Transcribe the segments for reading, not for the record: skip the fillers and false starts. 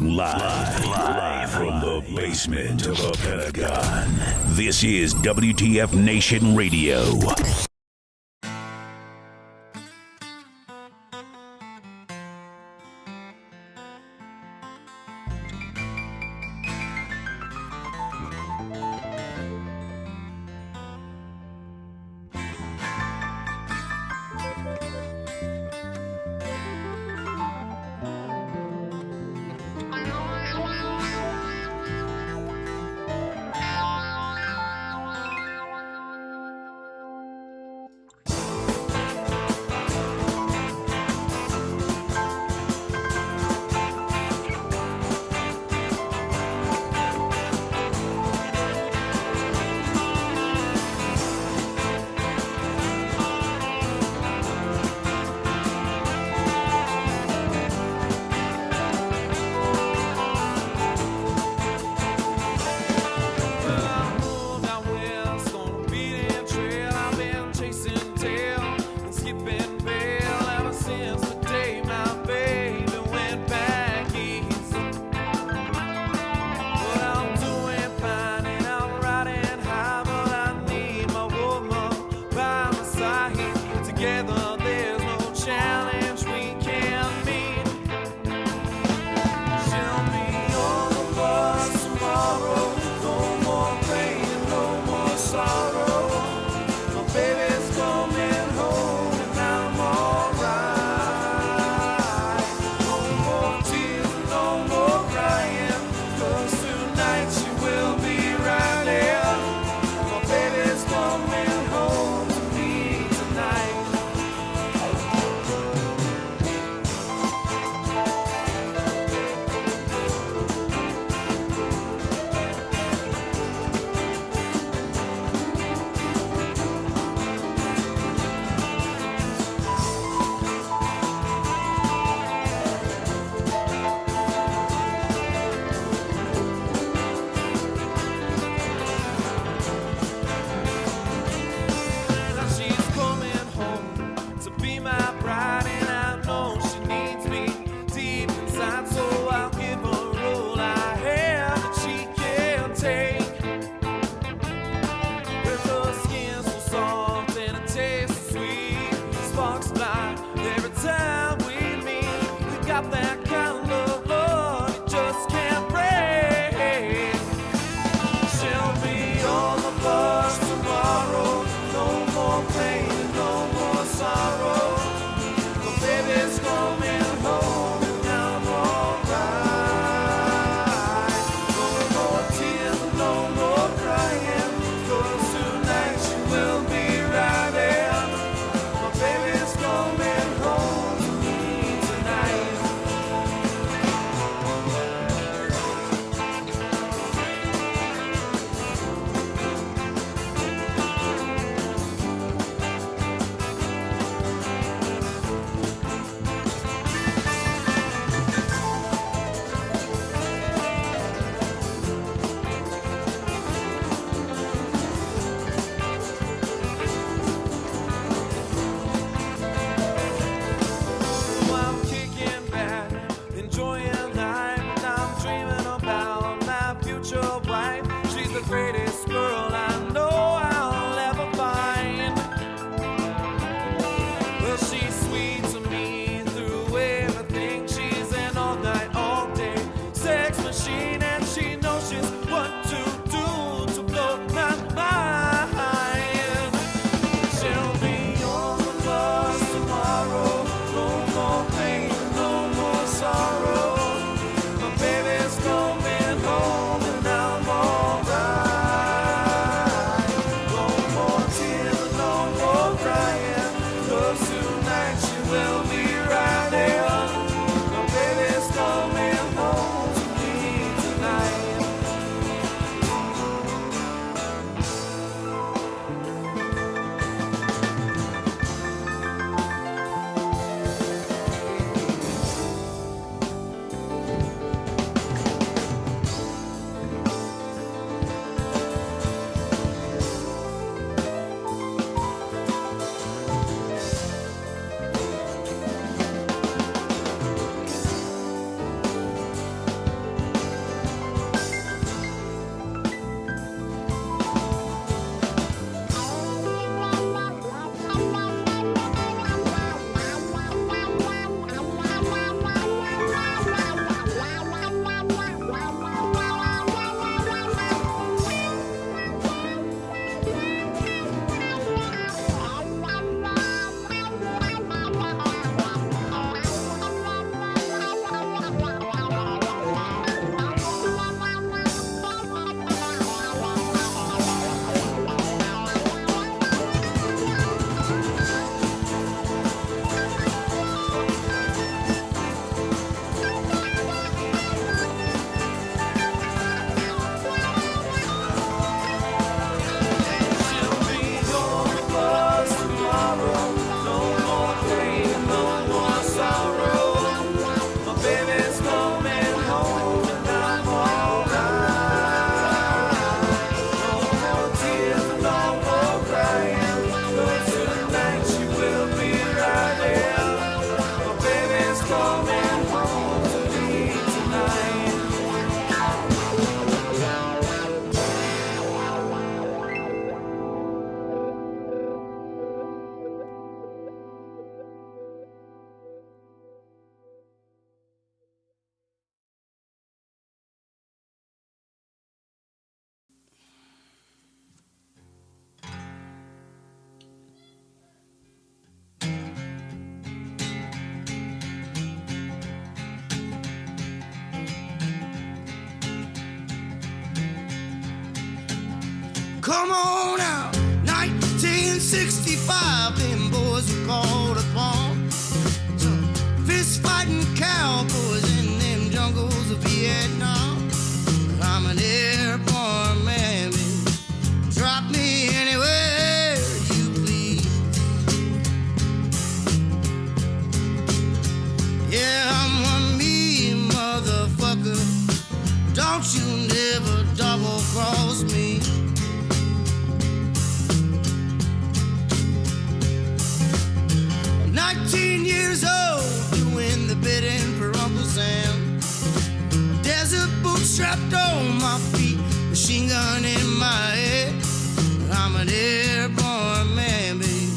Live from the basement of a Pentagon. This is WTF Nation Radio. Come on out, 1965, them boys were called upon. Some fist fighting cowboys in them jungles of Vietnam. I'm an airborne man, baby. Drop me anywhere you please. Yeah, I'm one mean motherfucker. Don't you never double cross me. 19 years old, doing the bidding for Uncle Sam. Desert boots strapped on my feet, machine gun in my head. I'm an airborne man, baby.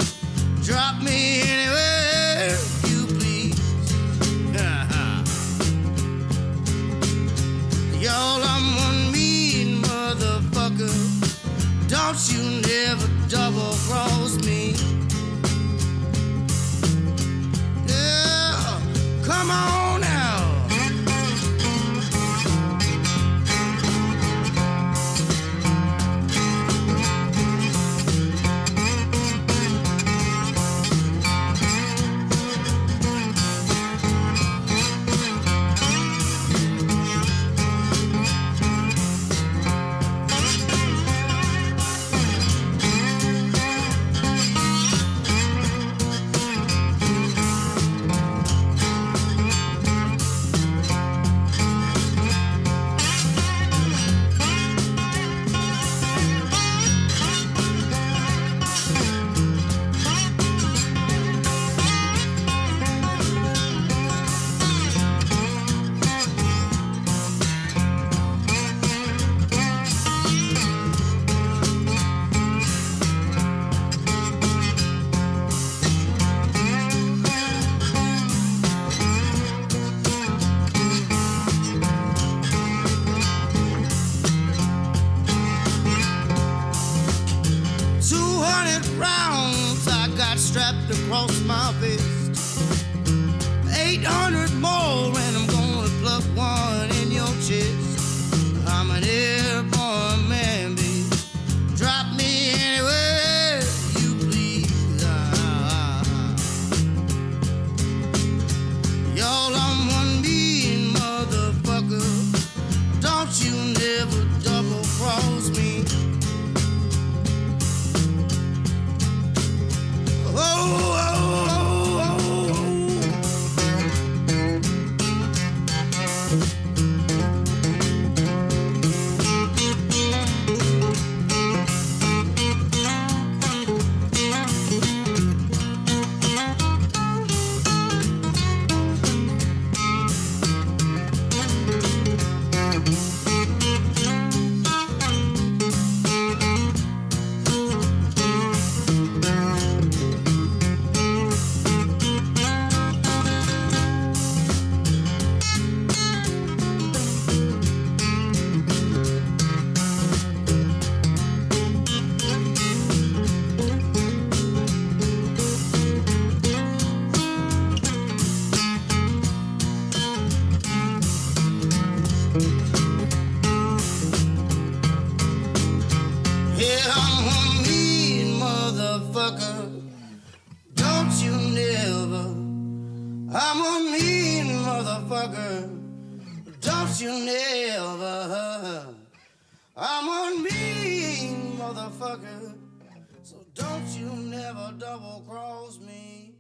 Drop me anywhere you please. Y'all, I'm one mean motherfucker. Don't you never double cross me. Yeah, come on now. Strapped across my vest, 800 more, and I'm gonna pluck one in your chest. I'm an airborne man, baby. Drop me anywhere you please. Y'all, I'm one mean motherfucker. Don't you never double cross me. Oh, oh, oh, oh, yeah, I'm a mean motherfucker. Don't you never. I'm a mean motherfucker. Don't you never. I'm a mean motherfucker. So don't you never double cross me.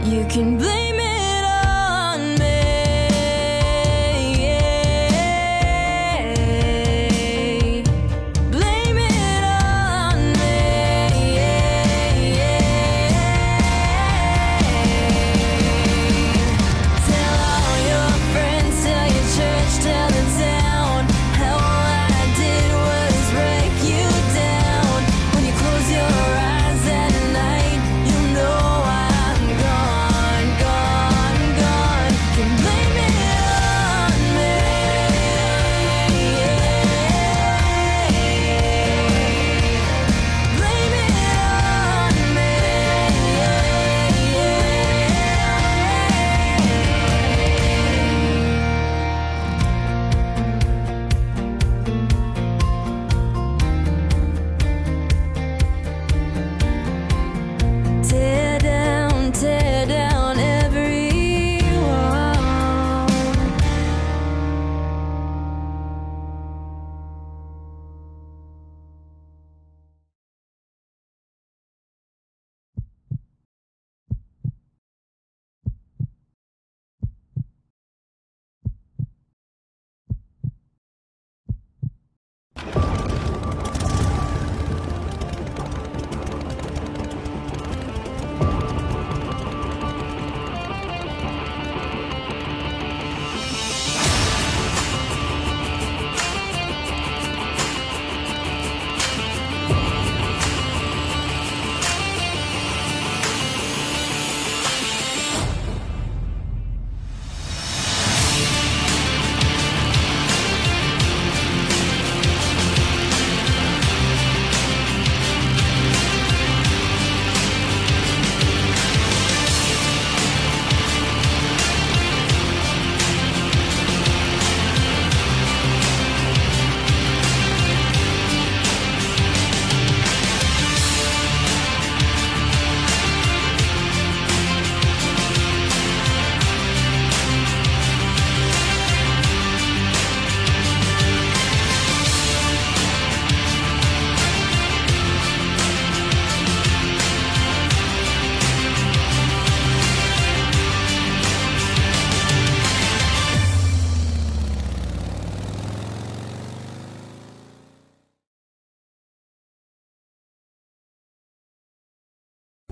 You can blame it on me. Blame it on me. Tell all your friends, tell your church, tell the town how all I did was break you down. When you close your eyes at night, you know I'm gone, gone, gone. You can blame it on me. Blame it on me. Tear down every wall.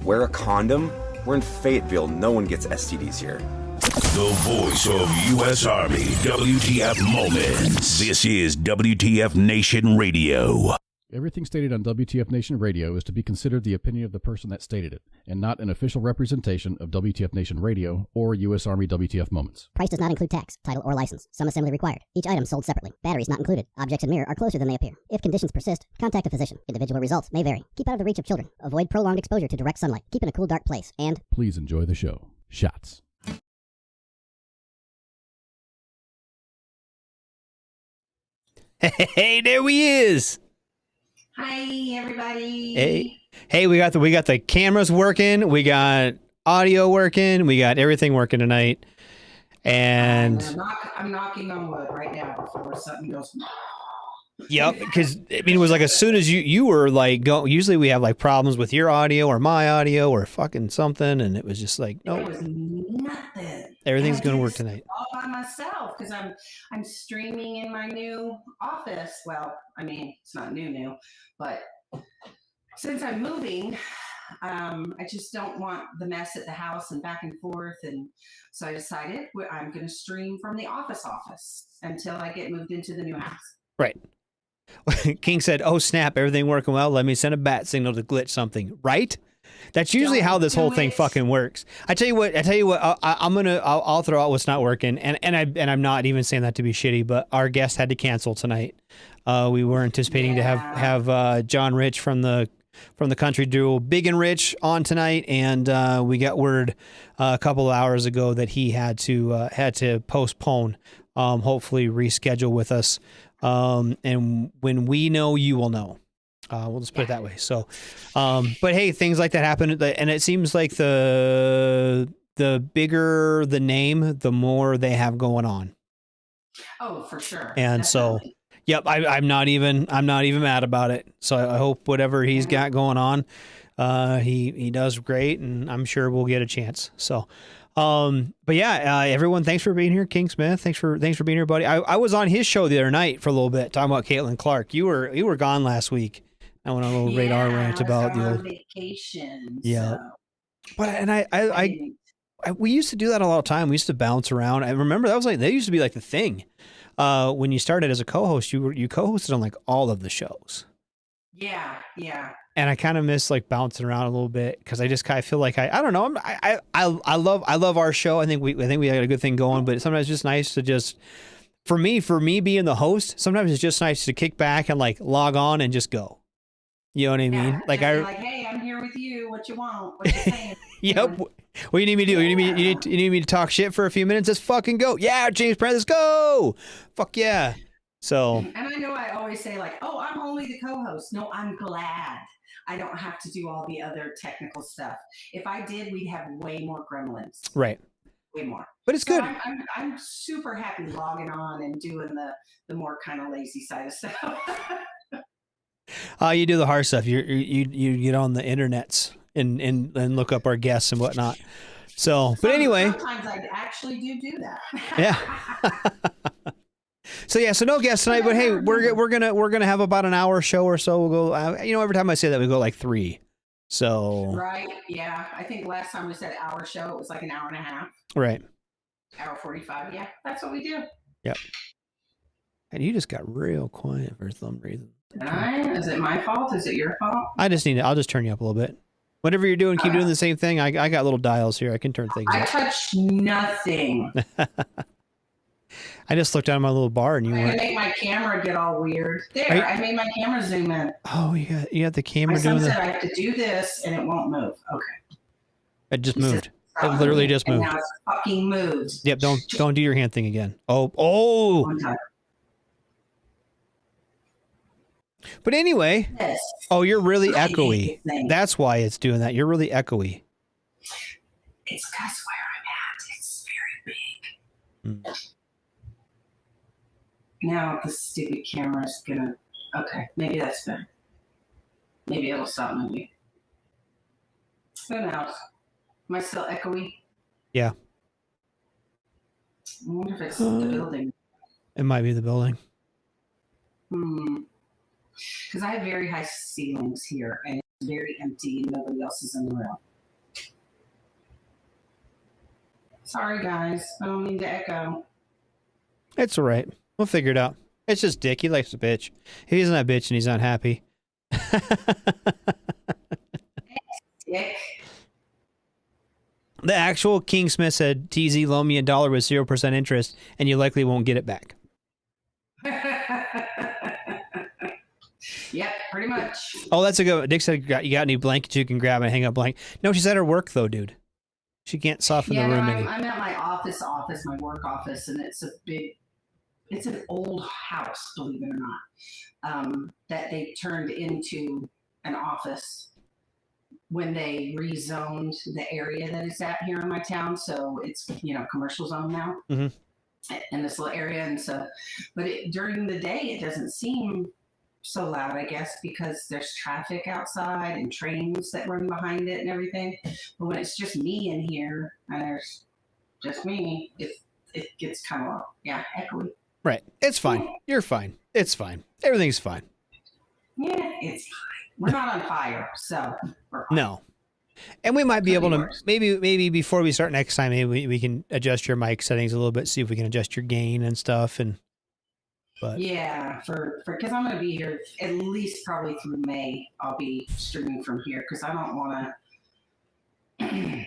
Wear a condom? We're in Fayetteville. No one gets STDs here. The voice of U.S. Army, WTF Moments. This is WTF Nation Radio. Everything stated on WTF Nation Radio is to be considered the opinion of the person that stated it, and not an official representation of WTF Nation Radio or U.S. Army WTF Moments. Price does not include tax, title, or license. Some assembly required. Each item sold separately. Batteries not included. Objects in mirror are closer than they appear. If conditions persist, contact a physician. Individual results may vary. Keep out of the reach of children. Avoid prolonged exposure to direct sunlight. Keep in a cool, dark place. And Please enjoy the show. Shots. Hey, there he is. Hi, everybody. Hey, we got the cameras working, we got audio working, we got everything working tonight. And I'm knocking on wood right now before something goes. Yep, because I mean, it was like as soon as you were like usually we have like problems with your audio or my audio or fucking something, and it was just like no, it was nothing. Everything's gonna work tonight. All by myself because I'm streaming in my new office. Well, I mean it's not new, but since I'm moving, I just don't want the mess at the house and back and forth, and so I decided I'm going to stream from the office until I get moved into the new house. Right. King said, "Oh snap! Everything working well. Let me send a bat signal to glitch something." Right? That's usually how this whole thing fucking works. I tell you what. I'll throw out what's not working, and I'm not even saying that to be shitty, but our guest had to cancel tonight. We were anticipating to have John Rich from the country duo Big and Rich on tonight, and we got word a couple of hours ago that he had to postpone. Hopefully reschedule with us. And when we know, you will know. We'll just put it that way. So, but hey, things like that happen, and it seems like the bigger the name, the more they have going on. Oh, for sure. And definitely. So, yep, I'm not even mad about it. So I hope whatever he's got going on, He does great, and I'm sure we'll get a chance. So, but yeah, everyone, thanks for being here. King Smith, thanks for being here, buddy. I was on his show the other night for a little bit talking about Caitlin Clark. You were gone last week. I went on a little radar rant about the old vacation. Yeah. So But and we used to do that a lot of time. We used to bounce around. I remember that used to be like the thing. When you started as a co-host, you co-hosted on like all of the shows. Yeah. And I kind of miss like bouncing around a little bit because I just kind of feel like I don't know. I love our show. I think we got a good thing going. But sometimes it's just nice to just for me being the host. Sometimes it's just nice to kick back and like log on and just go. You know what I mean? Yeah, like hey, I'm here with you. What you want? What you saying? Yep. What you need me to do? You need me to talk shit for a few minutes? Let's fucking go. Yeah, James Brand, let's go. Fuck yeah. So. And I know I always say like, oh, I'm only the co-host. No, I'm glad I don't have to do all the other technical stuff. If I did, we'd have way more gremlins. Right. Way more. But it's good. I'm super happy logging on and doing the more kind of lazy side of stuff. You do the hard stuff. You get on the internets and look up our guests and whatnot. So, but anyway, sometimes I actually do that. Yeah. So no guests tonight. But hey, we're gonna have about an hour show or so. We'll go. Every time I say that, we go like 3. So. Right. Yeah. I think last time we said hour show, it was like an hour and a half. Right. Hour 45. Yeah, that's what we do. Yep. And you just got real quiet for some reason. Is it my fault? Is it your fault? I'll just turn you up a little bit. Whatever you're doing, keep doing the same thing. I got little dials here. I can turn things up. I touched nothing. I just looked down at my little bar and you I went. make my camera get all weird. There, I made my camera zoom in. Oh, you got the camera my son doing said that? I have to do this and it won't move. Okay. It just moved. It literally just moved. And now it's fucking moved. Yep, don't do your hand thing again. Oh. One time. But anyway, Yes. oh, you're really echoey. That's why it's doing that. You're really echoey. It's because where I'm at, it's very big. Now the stupid camera's gonna. Okay, maybe that's better. Maybe it'll stop moving. Who knows? Am I still echoey? Yeah. I wonder if it's the building. It might be the building. Because I have very high ceilings here, and it's very empty, and nobody else is in the room. Sorry, guys. I don't mean to echo. It's all right. We'll figure it out. It's just Dick. He likes to bitch. If he's not bitching, he's not happy. Dick. The actual King Smith said, TZ, loan me $1 with 0% interest, and you likely won't get it back. Yep, pretty much. Oh, that's a good one. Dick said, you got any blankets you can grab and hang up blanket? No, she's at her work, though, dude. She can't soften the room any. I'm at my office, my work office, and it's an old house, believe it or not, that they turned into an office when they rezoned the area that it's at here in my town. So it's, commercial zone now in this little area. And so, but during the day, it doesn't seem so loud, I guess, because there's traffic outside and trains that run behind it and everything. But when it's just me in here and there's just me, it gets kind of, echoey. Right. It's fine. You're fine. It's fine. Everything's fine. Yeah, it's fine. We're not on fire, so we're fine. No. And we might be able to, maybe before we start next time, maybe we can adjust your mic settings a little bit, see if we can adjust your gain and stuff. But yeah, because I'm going to be here at least probably through May. I'll be streaming from here because I don't want to,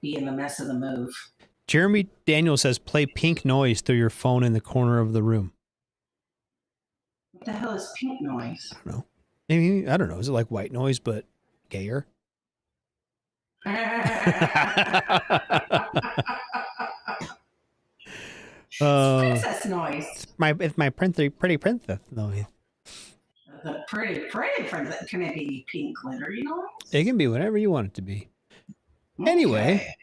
be in the mess of the move. Jeremy Daniel says, play pink noise through your phone in the corner of the room. What the hell is pink noise? I don't know. Maybe, I don't know. Is it like white noise, but gayer? Princess noise. It's my pretty princess noise. The pretty princess. Can it be pink glittery noise? It can be whatever you want it to be. Okay. Anyway.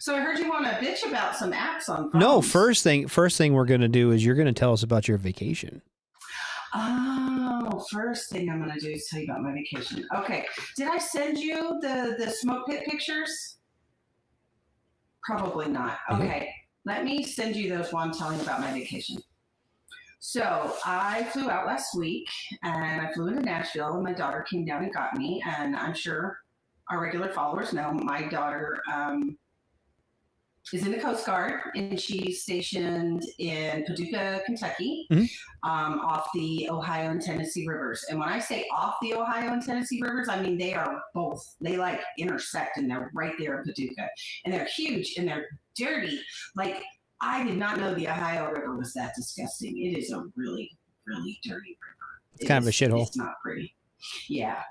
So I heard you want to bitch about some apps on phones. No, first thing we're going to do is you're going to tell us about your vacation. Oh, first thing I'm gonna do is tell you about my vacation. Okay, did I send you the smoke pit pictures? Probably not. Okay, let me send you those while I'm telling about my vacation. So I flew out last week, and I flew into Nashville, and my daughter came down and got me. And I'm sure our regular followers know my daughter is in the Coast Guard, and she's stationed in Paducah, Kentucky, off the Ohio and Tennessee rivers. And when I say off the Ohio and Tennessee rivers, I mean they are both. They like intersect, and they're right there in Paducah. And they're huge, and they're dirty. Like, I did not know the Ohio River was that disgusting. It is a really, really dirty river. It's kind of a shithole. It's not pretty. Yeah.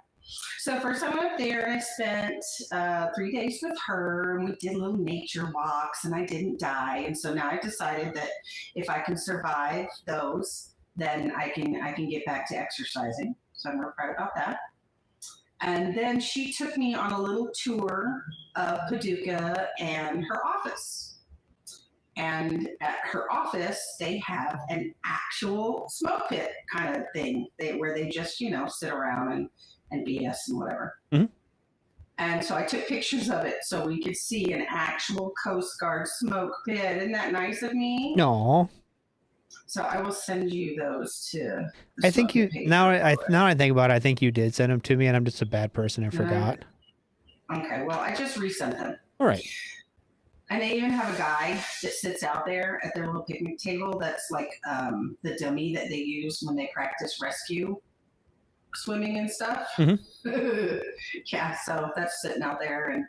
So first I went up there and I spent 3 days with her, and we did little nature walks, and I didn't die. And so now I decided that if I can survive those, then I can get back to exercising. So I'm real proud about that. And then she took me on a little tour of Paducah and her office. And at her office, they have an actual smoke pit kind of thing where they just, sit around and BS and whatever. And so I took pictures of it so we could see an actual Coast Guard smoke pit. Isn't that nice of me? No. So I will send you those to. I think you now I think about it, I think you did send them to me, and I'm just a bad person and forgot. Okay, well, I just resent them. All right. And they even have a guy that sits out there at their little picnic table that's like the dummy that they use when they practice rescue swimming and stuff. Yeah, so that's sitting out there, and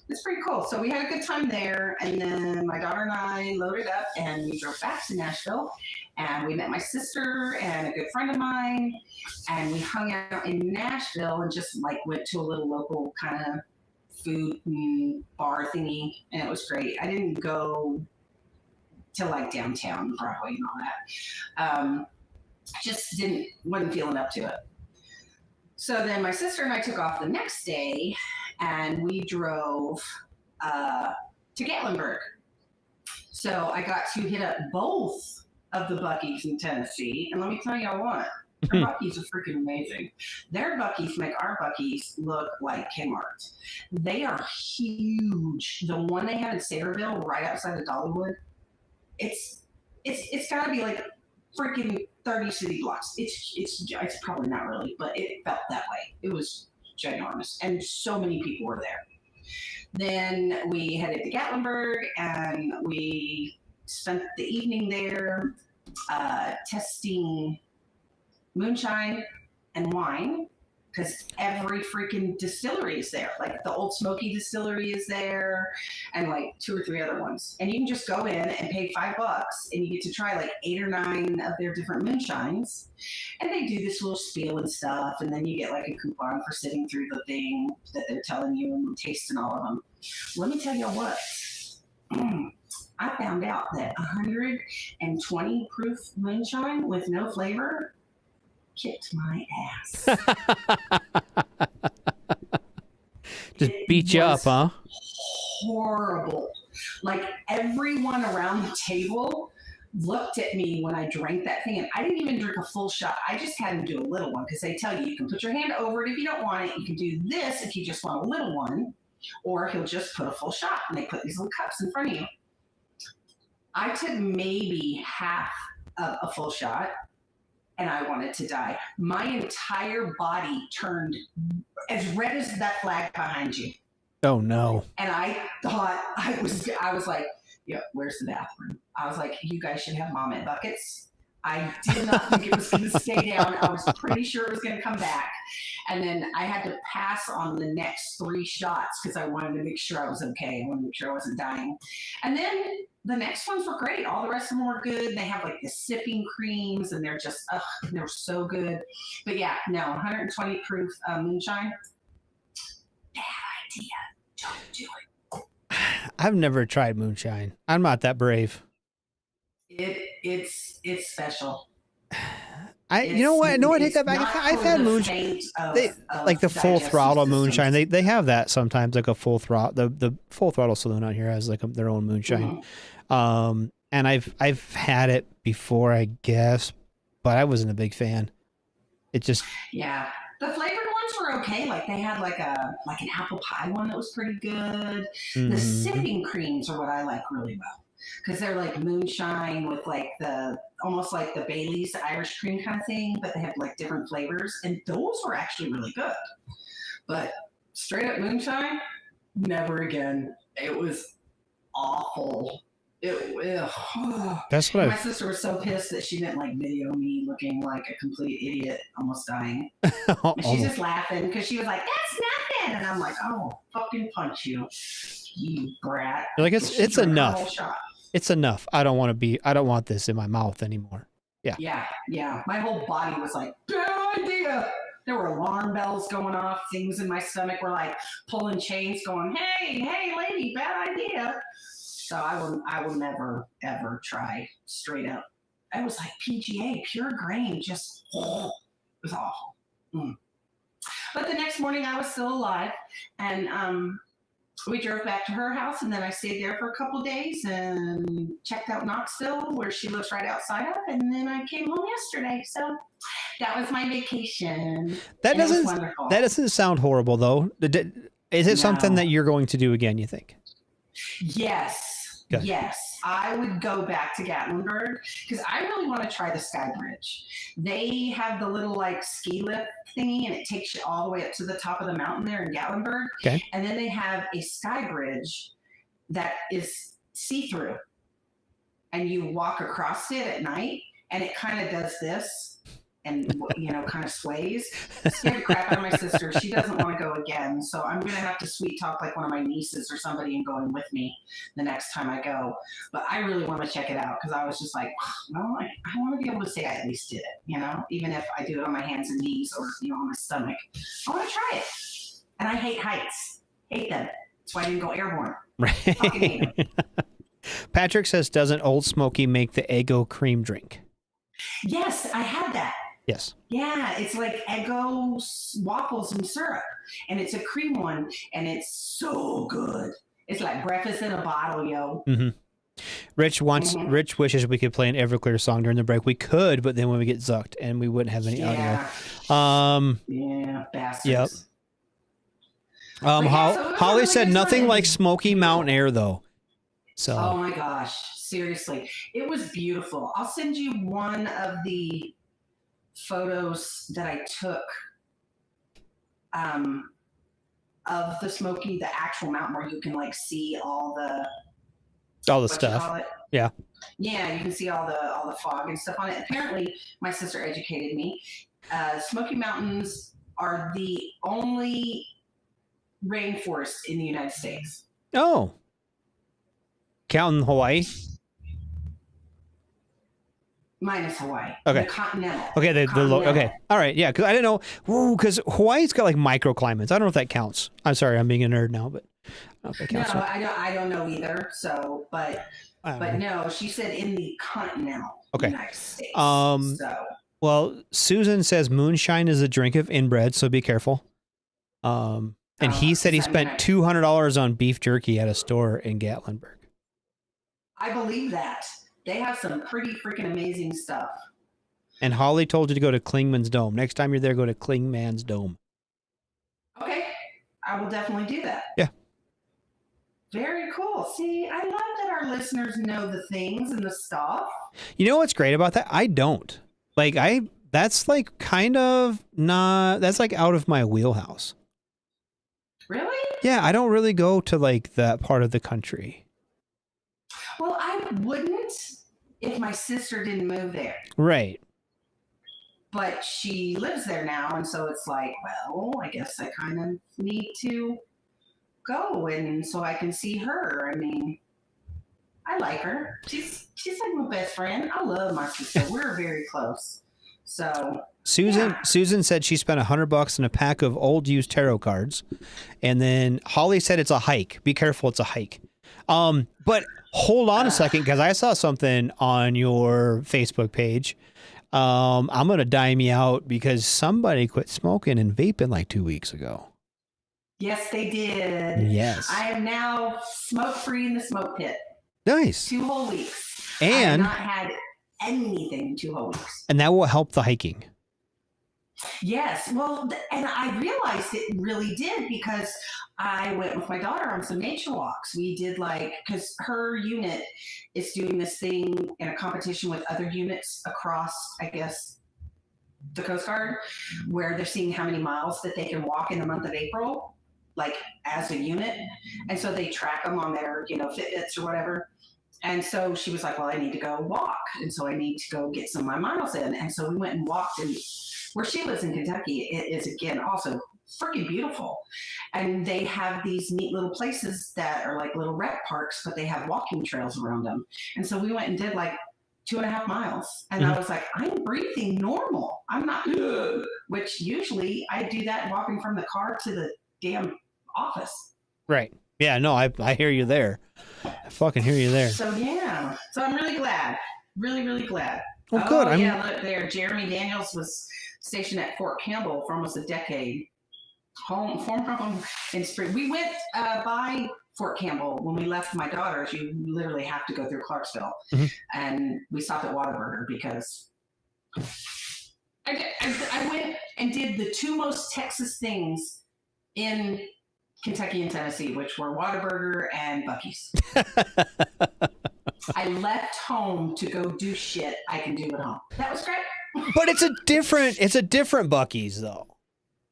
it's pretty cool. So we had a good time there, and then my daughter and I loaded up, and we drove back to Nashville, and we met my sister and a good friend of mine, and we hung out in Nashville and just like went to a little local kind of food bar thingy, and it was great. I didn't go to like downtown Broadway and all that. Just wasn't feeling up to it. So then my sister and I took off the next day, and we drove to Gatlinburg. So I got to hit up both of the Buc-ee's in Tennessee, and let me tell y'all what, their Buc-ee's are freaking amazing. Their Buc-ee's make our Buc-ee's look like Kmart. They are huge. The one they have in Sayreville, right outside of Dollywood, it's got to be like freaking 30 city blocks. It's probably not really, but it felt that way. It was ginormous, and so many people were there. Then we headed to Gatlinburg, and we spent the evening there testing moonshine and wine, because every freaking distillery is there. Like the Old Smoky Distillery is there, and like 2 or 3 other ones. And you can just go in and pay $5, and you get to try like 8 or 9 of their different moonshines. And they do this little spiel and stuff, and then you get like a coupon for sitting through the thing that they're telling you and tasting all of them. Let me tell you what. I found out that 120 proof moonshine with no flavor kicked my ass. Just beat you up, huh? Horrible. Like everyone around the table looked at me when I drank that thing, and I didn't even drink a full shot. I just had them do a little one, because they tell you can put your hand over it if you don't want it. You can do this if you just want a little one, or he'll just put a full shot, and they put these little cups in front of you. I took maybe half of a full shot, and I wanted to die. My entire body turned as red as that flag behind you. Oh no. And I thought I was like, yeah, where's the bathroom? I was like, you guys should have mom at buckets. I did not think it was going to stay down. I was pretty sure it was going to come back. And then I had to pass on the next 3 shots because I wanted to make sure I was okay. I wanted to make sure I wasn't dying. And then the next ones were great. All the rest of them were good. They have like the sipping creams, and they're just, they're so good. But yeah, no, 120 proof moonshine. Bad idea. Don't do it. I've never tried moonshine. I'm not that brave. It's special. You know what? Hiccup. I've had moonshine. Like the full throttle moonshine. They have that sometimes, like a full throttle. The Full Throttle Saloon out here has like their own moonshine. And I've had it before, I guess, but I wasn't a big fan. It just Yeah. The flavored ones were okay. Like they had like an apple pie one that was pretty good. The sipping creams are what I like really well. Because they're like moonshine with like almost like the Bailey's Irish cream kind of thing, but they have like different flavors. And those were actually really good. But straight up moonshine, never again. It was awful. That's what My sister was so pissed that she didn't like video me looking like a complete idiot, almost dying. And she's just laughing because she was like, "That's nothing," and I'm like, "Oh, fucking punch you, you brat!" You're like it's enough. It's enough. I don't want this in my mouth anymore. Yeah. Yeah. My whole body was like, bad idea. There were alarm bells going off. Things in my stomach were like pulling chains, going, "Hey, lady, bad idea." So I will never ever try straight up. It was like PGA, pure grain, just it was awful. But the next morning I was still alive, and we drove back to her house, and then I stayed there for a couple of days and checked out Knoxville, where she lives right outside of, and then I came home yesterday. So that was my vacation. That doesn't sound horrible though. Is it something that you're going to do again, you think? Yes. Good. Yes, I would go back to Gatlinburg because I really want to try the Sky Bridge. They have the little like ski lift thingy, and it takes you all the way up to the top of the mountain there in Gatlinburg. Okay. And then they have a Sky Bridge that is see-through, and you walk across it at night, and it kind of does this. And, kind of sways. It scared the crap out of my sister. She doesn't want to go again. So I'm going to have to sweet talk like one of my nieces or somebody and going with me the next time I go. But I really want to check it out because I was just like, well, I want to be able to say I at least did it, even if I do it on my hands and knees or, on my stomach. I want to try it. And I hate heights. Hate them. That's why I didn't go airborne. Right. Fucking hate them. Patrick says, doesn't Old Smoky make the Eggo cream drink? Yes, I had that. Yes. Yeah, it's like Eggo waffles and syrup, and it's a cream one, and it's so good. It's like breakfast in a bottle, yo. Mm-hmm. Rich wishes we could play an Everclear song during the break. We could, but then when we get zucked, and we wouldn't have any audio. Yeah, bastards. Yep. Holly said nothing like Smoky Mountain Air though. So. Oh my gosh, seriously, it was beautiful. I'll send you one of the photos that I took of the Smoky, the actual mountain where you can like see all the stuff. Yeah. Yeah, you can see all the fog and stuff on it. Apparently, my sister educated me. Smoky Mountains are the only rainforest in the United States. Oh. Counting Hawaii? Minus Hawaii. Okay. The continental. Okay. Okay. All right. Yeah. Because I didn't know. Because Hawaii's got like microclimates. I don't know if that counts. I'm sorry. I'm being a nerd now, but I don't know if that counts. No, I don't know either. So, but no, she said in the continental United States. Well, Susan says moonshine is a drink of inbred, so be careful. And he said he spent $200 on beef jerky at a store in Gatlinburg. I believe that. They have some pretty freaking amazing stuff. And Holly told you to go to Klingman's Dome. Next time you're there, go to Klingman's Dome. Okay. I will definitely do that. Yeah. Very cool. See, I love that our listeners know the things and the stuff. You know what's great about that? I don't. That's like kind of not, that's like out of my wheelhouse. Really? Yeah, I don't really go to like that part of the country. Well, I wouldn't if my sister didn't move there. Right. But she lives there now, and so it's like, well, I guess I kind of need to go, and so I can see her. I mean, I like her. She's like my best friend. I love my sister. We're very close. So Susan said she spent $100 on a pack of old used tarot cards, and then Holly said it's a hike. Be careful, it's a hike. But hold on a second, because I saw something on your Facebook page. I'm gonna dime you out because somebody quit smoking and vaping like 2 weeks ago. Yes, they did. Yes, I am now smoke free in the smoke pit. Nice. 2 whole weeks. And I have not had anything in 2 whole weeks. And that will help the hiking. Yes. Well, and I realized it really did because I went with my daughter on some nature walks. We did because her unit is doing this thing in a competition with other units across, I guess, the Coast Guard, where they're seeing how many miles that they can walk in the month of April, like as a unit. And so they track them on their, Fitbits or whatever. And so she was like, well, I need to go walk. And so I need to go get some of my miles in. And so we went and walked. And where she lives in Kentucky, it is, again, also freaking beautiful. And they have these neat little places that are like little rec parks, but they have walking trails around them. And so we went and did 2.5 miles. And I was like, I'm breathing normal. I'm not, which usually I do that walking from the car to the damn office. Right. Yeah, no, I hear you there. I fucking hear you there. So, yeah. So I'm really glad. Really, really glad. Oh, good. Yeah, look there. Jeremy Daniels was stationed at Fort Campbell for almost a decade. Home in spring. We went by Fort Campbell when we left my daughters. You literally have to go through Clarksville. Mm-hmm. And we stopped at Whataburger because I went and did the two most Texas things in Kentucky and Tennessee, which were Whataburger and Buc-ee's. I left home to go do shit I can do at home. That was great. But it's a different Buc-ee's though.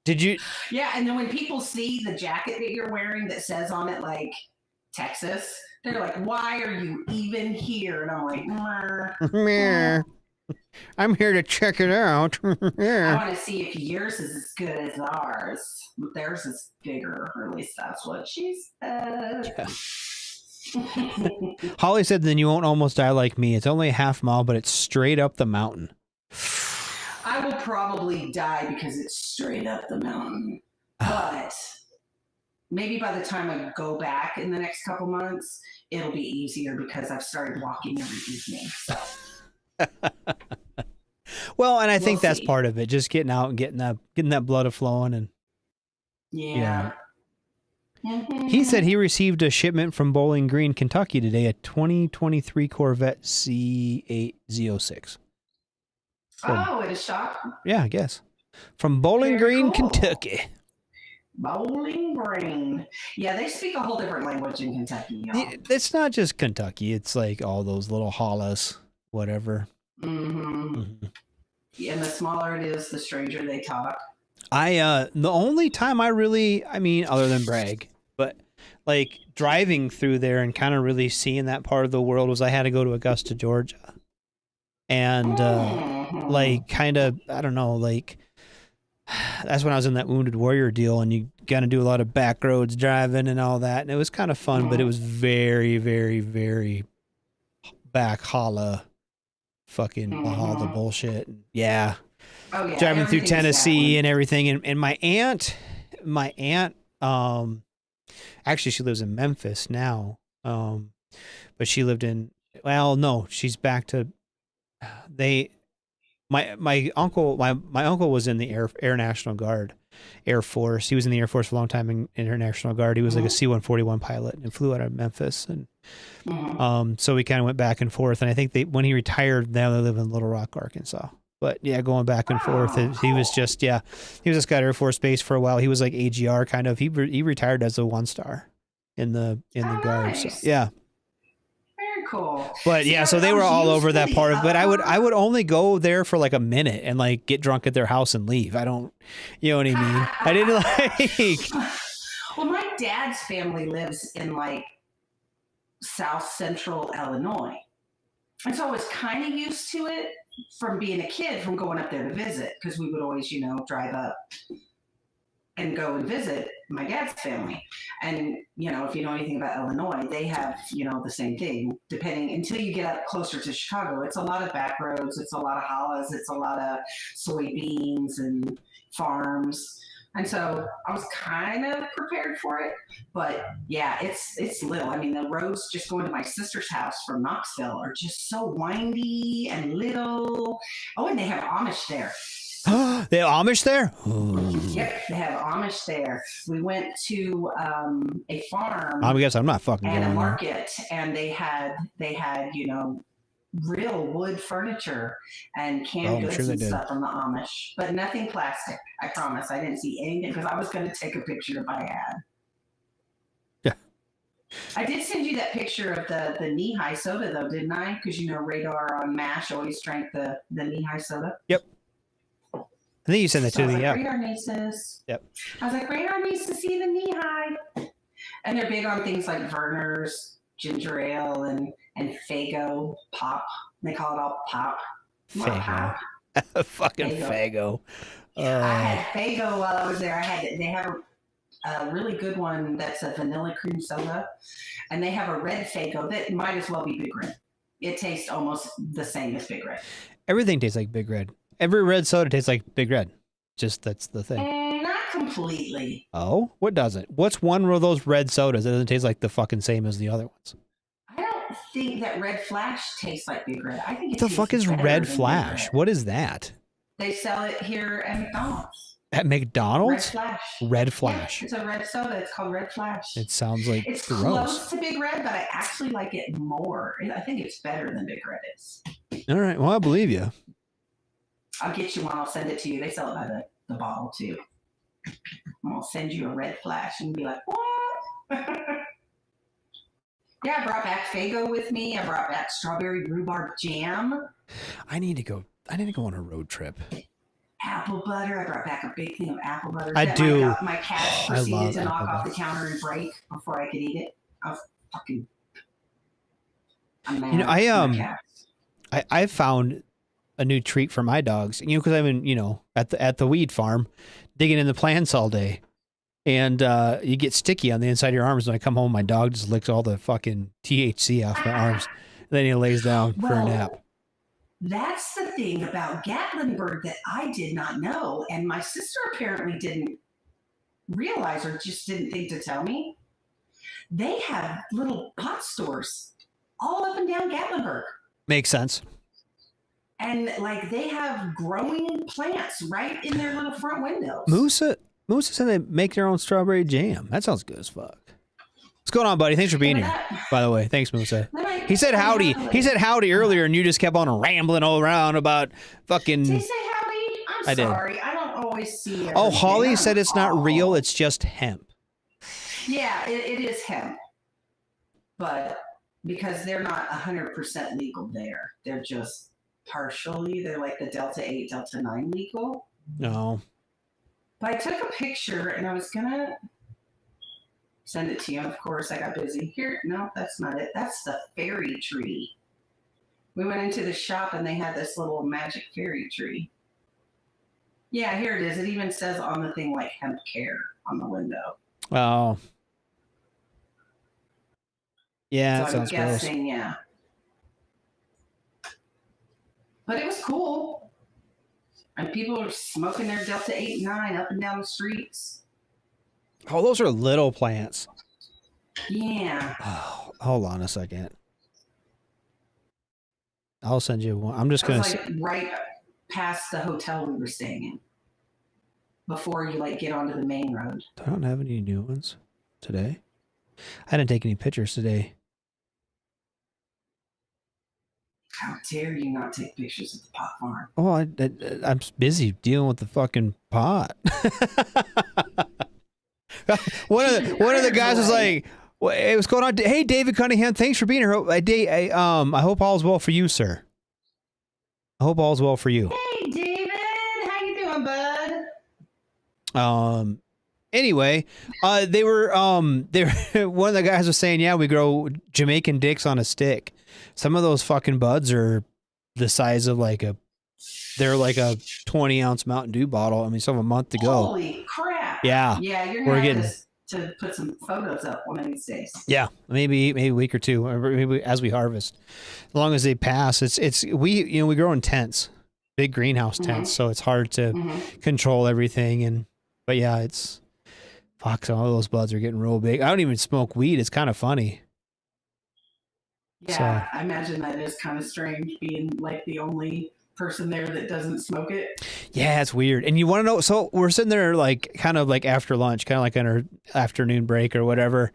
Did you? Yeah, and then when people see the jacket that you're wearing that says on it Texas, they're like, "Why are you even here?" And I'm like, "Meh. I'm here to check it out." I want to see if yours is as good as ours. Theirs is bigger, or at least that's what she said. Yeah. Holly said, "Then you won't almost die like me. It's only a half mile, but it's straight up the mountain." I will probably die because it's straight up the mountain. But maybe by the time I go back in the next couple months, it'll be easier because I've started walking every evening. So. Well, and I think that's part of it. Just getting out and getting that blood flowing and yeah. Mm-hmm. He said he received a shipment from Bowling Green, Kentucky today, a 2023 Corvette C8Z06. Oh, it is shot? Yeah, I guess. From Bowling Green, cool. Kentucky. Bowling Green. Yeah, they speak a whole different language in Kentucky, y'all. It's not just Kentucky. It's like all those little hollahs, whatever. Mm-hmm. Mm-hmm. Yeah, and the smaller it is, the stranger they talk. The only time other than brag, but driving through there and kind of really seeing that part of the world was I had to go to Augusta, Georgia. And, I don't know, that's when I was in that Wounded Warrior deal and you got to do a lot of back roads driving and all that. And it was kind of fun, but it was very, very, very back holla, fucking all the bullshit. Yeah. Oh, yeah. Driving through Tennessee and everything. And my aunt, actually she lives in Memphis now. But she lived she's back to, my uncle was in the Air National Guard, Air Force. He was in the Air Force for a long time in Air National Guard. He was like a C-141 pilot and flew out of Memphis. And so we kind of went back and forth. And I think when he retired, now they live in Little Rock, Arkansas. But yeah, going back and forth. He was just, he was at Scott Air Force Base for a while. He was like AGR kind of. He retired as a 1-star in the Guard. Nice. So, yeah. Very cool. But yeah, so they were all over that part of. But I would only go there for like a minute and get drunk at their house and leave. I don't, you know what I mean? I didn't Well, my dad's family lives in South Central Illinois, and so I was kind of used to it from being a kid, from going up there to visit, because we would always, drive up and go and visit my dad's family. And, if you know anything about Illinois, they have, the same thing, until you get up closer to Chicago. It's a lot of back roads. It's a lot of hollahs. It's a lot of soybeans and farms. And so I was kind of prepared for it, but yeah, it's little. I mean, the roads just going to my sister's house from Knoxville are just so windy and little. Oh, and they have Amish there. They have Amish there? Yep, they have Amish there. We went to a farm. I guess I'm not fucking and going a market, and they had real wood furniture and canned I'm goods sure they and did. stuff from the Amish, but nothing plastic. I promise. I didn't see anything because I was going to take a picture if I had. Yeah. I did send you that picture of the knee-high soda, though, didn't I? Because, Radar on MASH always drank the knee-high soda. Yep. I think you sent that So to me, yeah. Radar needs this. Yep. I was like, Radar needs to see the knee-high. And they're big on things like Verner's, ginger ale, and Faygo pop. They call it all pop. You want Faygo. pop? Fucking Faygo. I had Faygo while I was there. They have a really good one that's a vanilla cream soda, and they have a red Faygo that might as well be Big Red. It tastes almost the same as Big Red. Everything tastes like Big Red. Every red soda tastes like Big Red. Just that's the thing. Not completely. Oh, what doesn't? What's one of those red sodas that doesn't taste like the fucking same as the other ones? I don't think that Red Flash tastes like Big Red. I think What the fuck is Red Flash? What is that? They sell it here at McDonald's. At McDonald's? Red Flash. Red Flash. Yeah, it's a red soda. It's called Red Flash. It sounds like it's gross. Close to Big Red, but I actually like it more. I think it's better than Big Red is. All right. Well, I believe you. I'll get you one. I'll send it to you. They sell it by the bottle too. I'll send you a Red Flash and be like, what? Yeah, I brought back Faygo with me. I brought back strawberry rhubarb jam. I need to go on a road trip. Apple butter. I brought back a big thing of apple butter. I do. My cat I proceeded love to knock apple off butter. the counter and break before I could eat it. I was fucking. I'm mad. I found a new treat for my dogs. Because I've been at the weed farm, digging in the plants all day, and you get sticky on the inside of your arms. When I come home, my dog just licks all the fucking THC off my arms. Then he lays down for a nap. That's the thing about Gatlinburg that I did not know, and my sister apparently didn't realize or just didn't think to tell me. They have little pot stores all up and down Gatlinburg. Makes sense. And they have growing plants right in their little front windows. Musa said they make their own strawberry jam. That sounds good as fuck. What's going on, buddy? Thanks for being here. By the way, thanks, Musa. He said howdy. He said howdy earlier, and you just kept on rambling all around about fucking. Did he say howdy? I'm sorry. Did. I don't always see it. Oh, Holly said it's not real. It's just hemp. Yeah, it is hemp. But because they're not 100% legal there, they're just partially. They're like the Delta 8, Delta 9 legal. No. But I took a picture, and I was going to send it to you. Of course, I got busy. Here, no, that's not it. That's the fairy tree. We went into the shop, and they had this little magic fairy tree. Yeah, here it is. It even says on the thing, hemp care on the window. Oh. Yeah, so that sounds I'm guessing, gross. yeah. But it was cool. And people were smoking their Delta 8 and 9 up and down the streets. Oh, those are little plants. Yeah. Oh, hold on a second. I'll send you one. I'm just going to right past the hotel we were staying in. Before you get onto the main road. I don't have any new ones today. I didn't take any pictures today. How dare you not take pictures of the pot farm? Oh, I'm busy dealing with the fucking pot. one of the guys was like, "Hey, what's going on? Hey, David Cunningham, thanks for being here. I hope all's well for you, sir. I hope all's well for you." Hey, David, how you doing, bud? Anyway, they were one of the guys was saying, yeah, we grow Jamaican dicks on a stick. Some of those fucking buds are the size of they're like a 20-ounce Mountain Dew bottle. I mean, still have a month to go. Holy crap. Yeah. Yeah, you're going to have to put some photos up one of these days. Yeah, maybe a week or two, or maybe as we harvest. As long as they pass, we grow in tents, big greenhouse tents, so it's hard to control everything. But yeah, it's fuck. Some of those buds are getting real big. I don't even smoke weed. It's kind of funny. Yeah, I imagine that is kind of strange being the only person there that doesn't smoke it. Yeah, it's weird. And you want to know? So we're sitting there kind of after lunch, kind of on our afternoon break or whatever.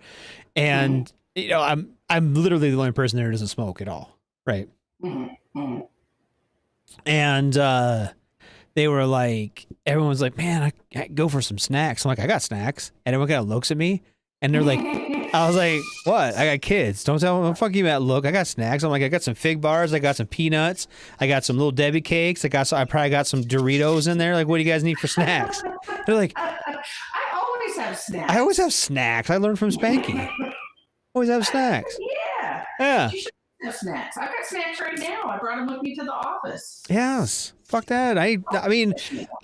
And I'm literally the only person there who doesn't smoke at all, right? And they were like, everyone's like, man, I go for some snacks. I'm like, I got snacks. And everyone kind of looks at me and they're like, I was like, what? I got kids. Don't tell them, fuck you, Matt. Look, I got snacks. I'm like, I got some fig bars. I got some peanuts. I got some little Debbie cakes. I probably got some Doritos in there. Like, what do you guys need for snacks? They're like, I always have snacks. I always have snacks. I learned from Spanky. Always have snacks. Yeah. Yeah. You should have snacks. I've got snacks right now. I brought them with me to the office. Yes. Fuck that. I mean,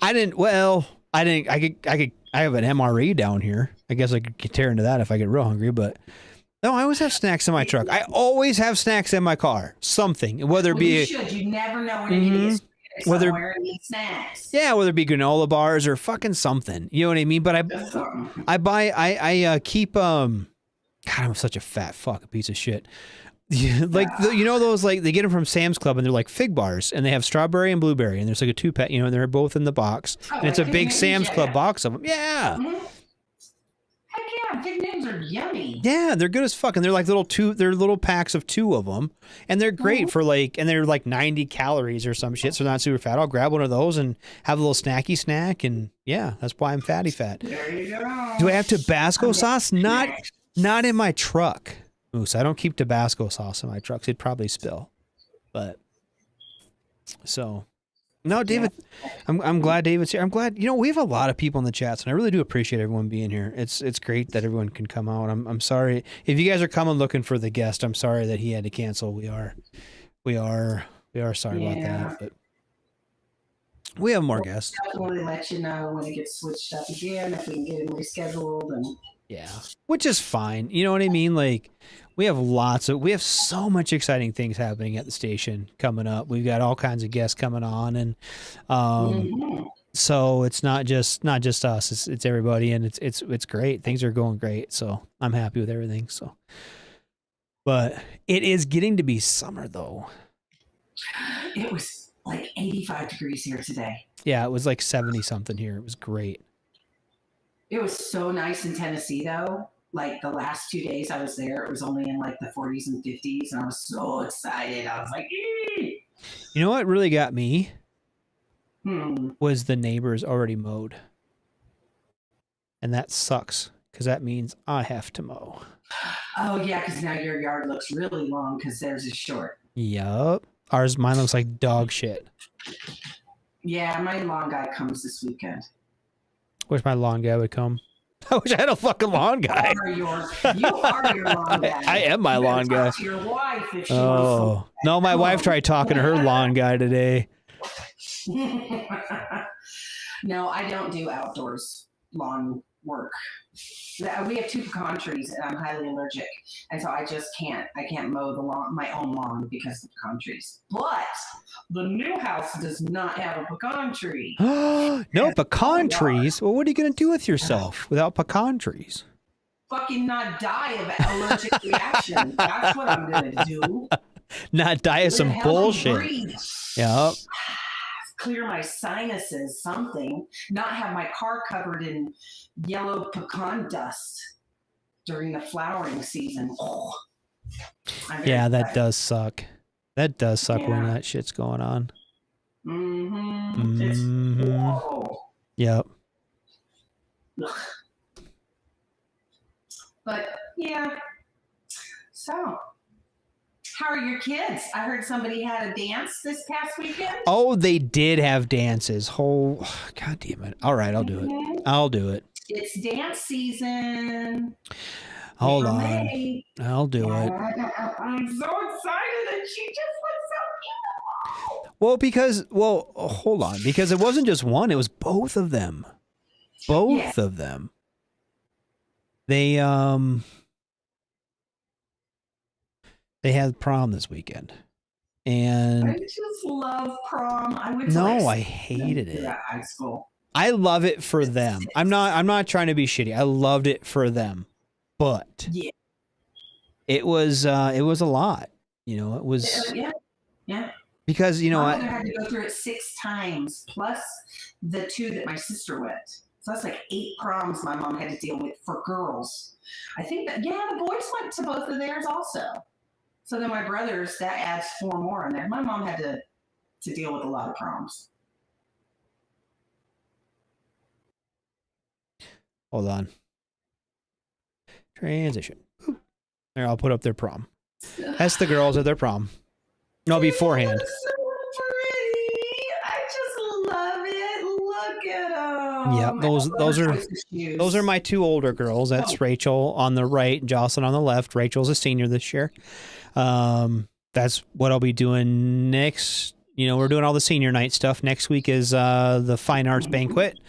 I didn't. Well, I didn't. I have an MRE down here. I guess I could tear into that if I get real hungry. But no, I always have snacks in my truck. I always have snacks in my car. Something, whether it be. You should. You never know when you're going to get somewhere and need snacks. Yeah, whether it be granola bars or fucking something. You know what I mean? But I keep God, I'm such a fat fucking piece of shit. Like you know those, like they get them from Sam's Club and they're like fig bars and they have strawberry and blueberry and there's like a 2-pack, you know, and they're both in the box and it's a big Sam's Club box of them. Yeah. Heck yeah, Big Names are yummy. Yeah, they're good as fuck, and they're like they're little packs of 2 of them, and they're great for like, and they're like 90 calories or some shit, so they're not super fat. I'll grab one of those and have a little snacky snack, and yeah, that's why I'm fatty fat. There you go. Do I have Tabasco sauce? Not in my truck, Moose. I don't keep Tabasco sauce in my trucks. It'd probably spill, but so. No, David, I'm glad David's here. I'm glad, you know, we have a lot of people in the chats and I really do appreciate everyone being here. It's great that everyone can come out. I'm sorry if you guys are coming looking for the guest. I'm sorry that he had to cancel. We are sorry about that, but we have more guests. Definitely let you know when it gets switched up again, if we can get him rescheduled. And yeah, which is fine. You know what I mean? Like we have so much exciting things happening at the station coming up. We've got all kinds of guests coming on, and so it's not just us. It's everybody, and it's great. Things are going great, so I'm happy with everything. So, but it is getting to be summer, though. It was like 85 degrees here today. Yeah, it was like 70 something here. It was great. It was so nice in Tennessee, though. Like the last 2 days I was there, it was only in like the 40s and 50s, and I was so excited. I was like, eee! You know what really got me? Was the neighbors already mowed. And that sucks, because that means I have to mow. Oh, yeah, because now your yard looks really long because theirs is short. Yup. Mine looks like dog shit. Yeah, my lawn guy comes this weekend. Wish my lawn guy would come. I wish I had a fucking lawn guy. You are your lawn guy. I am my lawn guy. Talk to your wife if she wants to. No, my wife tried talking to her lawn guy today. No, I don't do outdoors lawn work. We have 2 pecan trees and I'm highly allergic. And so I just can't mow my own lawn because of pecan trees. But the new house does not have a pecan tree. No pecan trees? Well, what are you going to do with yourself without pecan trees? Fucking not die of allergic reaction. That's what I'm going to do. Not die of some bullshit. Yep. Clear my sinuses, something. Not have my car covered in yellow pecan dust during the flowering season. Oh, yeah, that does suck. That does suck when that shit's going on. Mm-hmm. It's awful. Yep. Ugh. But yeah. So, how are your kids? I heard somebody had a dance this past weekend. Oh, they did have dances. Oh, God damn it. All right, I'll do it. I'll do it. It's dance season. Hold on. I'll do it. I'm so excited and she just looks so beautiful. Well, hold on. Because it wasn't just one, it was both of them. Both of them. They had prom this weekend. And I just love prom. I hated it. High school. I love it for them. I'm not trying to be shitty. I loved it for them. But it was a lot. You know, it was yeah. Because you know I had to go through it 6 times plus the 2 that my sister went. So that's like 8 proms my mom had to deal with for girls. I think that the boys went to both of theirs also. So then my brothers, that adds 4 more in there. My mom had to deal with a lot of proms. Hold on. Transition. Oop. There, I'll put up their prom. That's the girls at their prom. No, beforehand. So pretty. I just love it. Look at them. Yeah, those are my 2 older girls. That's Rachel on the right and Jocelyn on the left. Rachel's a senior this year. That's what I'll be doing next. You know, we're doing all the senior night stuff. Next week is the fine arts banquet.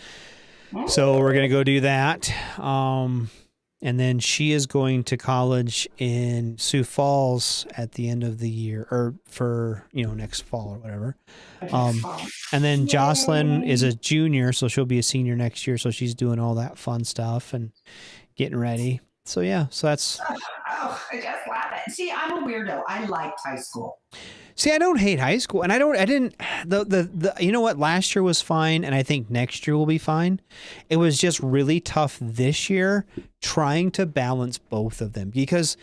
So we're going to go do that. And then she is going to college in Sioux Falls at the end of the year, or for, next fall or whatever. And then Jocelyn is a junior, so she'll be a senior next year. So she's doing all that fun stuff and getting ready. So yeah, so that's. Oh, I just love it. See, I'm a weirdo. I liked high school. See, I don't hate high school, and I didn't, you know what, last year was fine, and I think next year will be fine. It was just really tough this year trying to balance both of them, because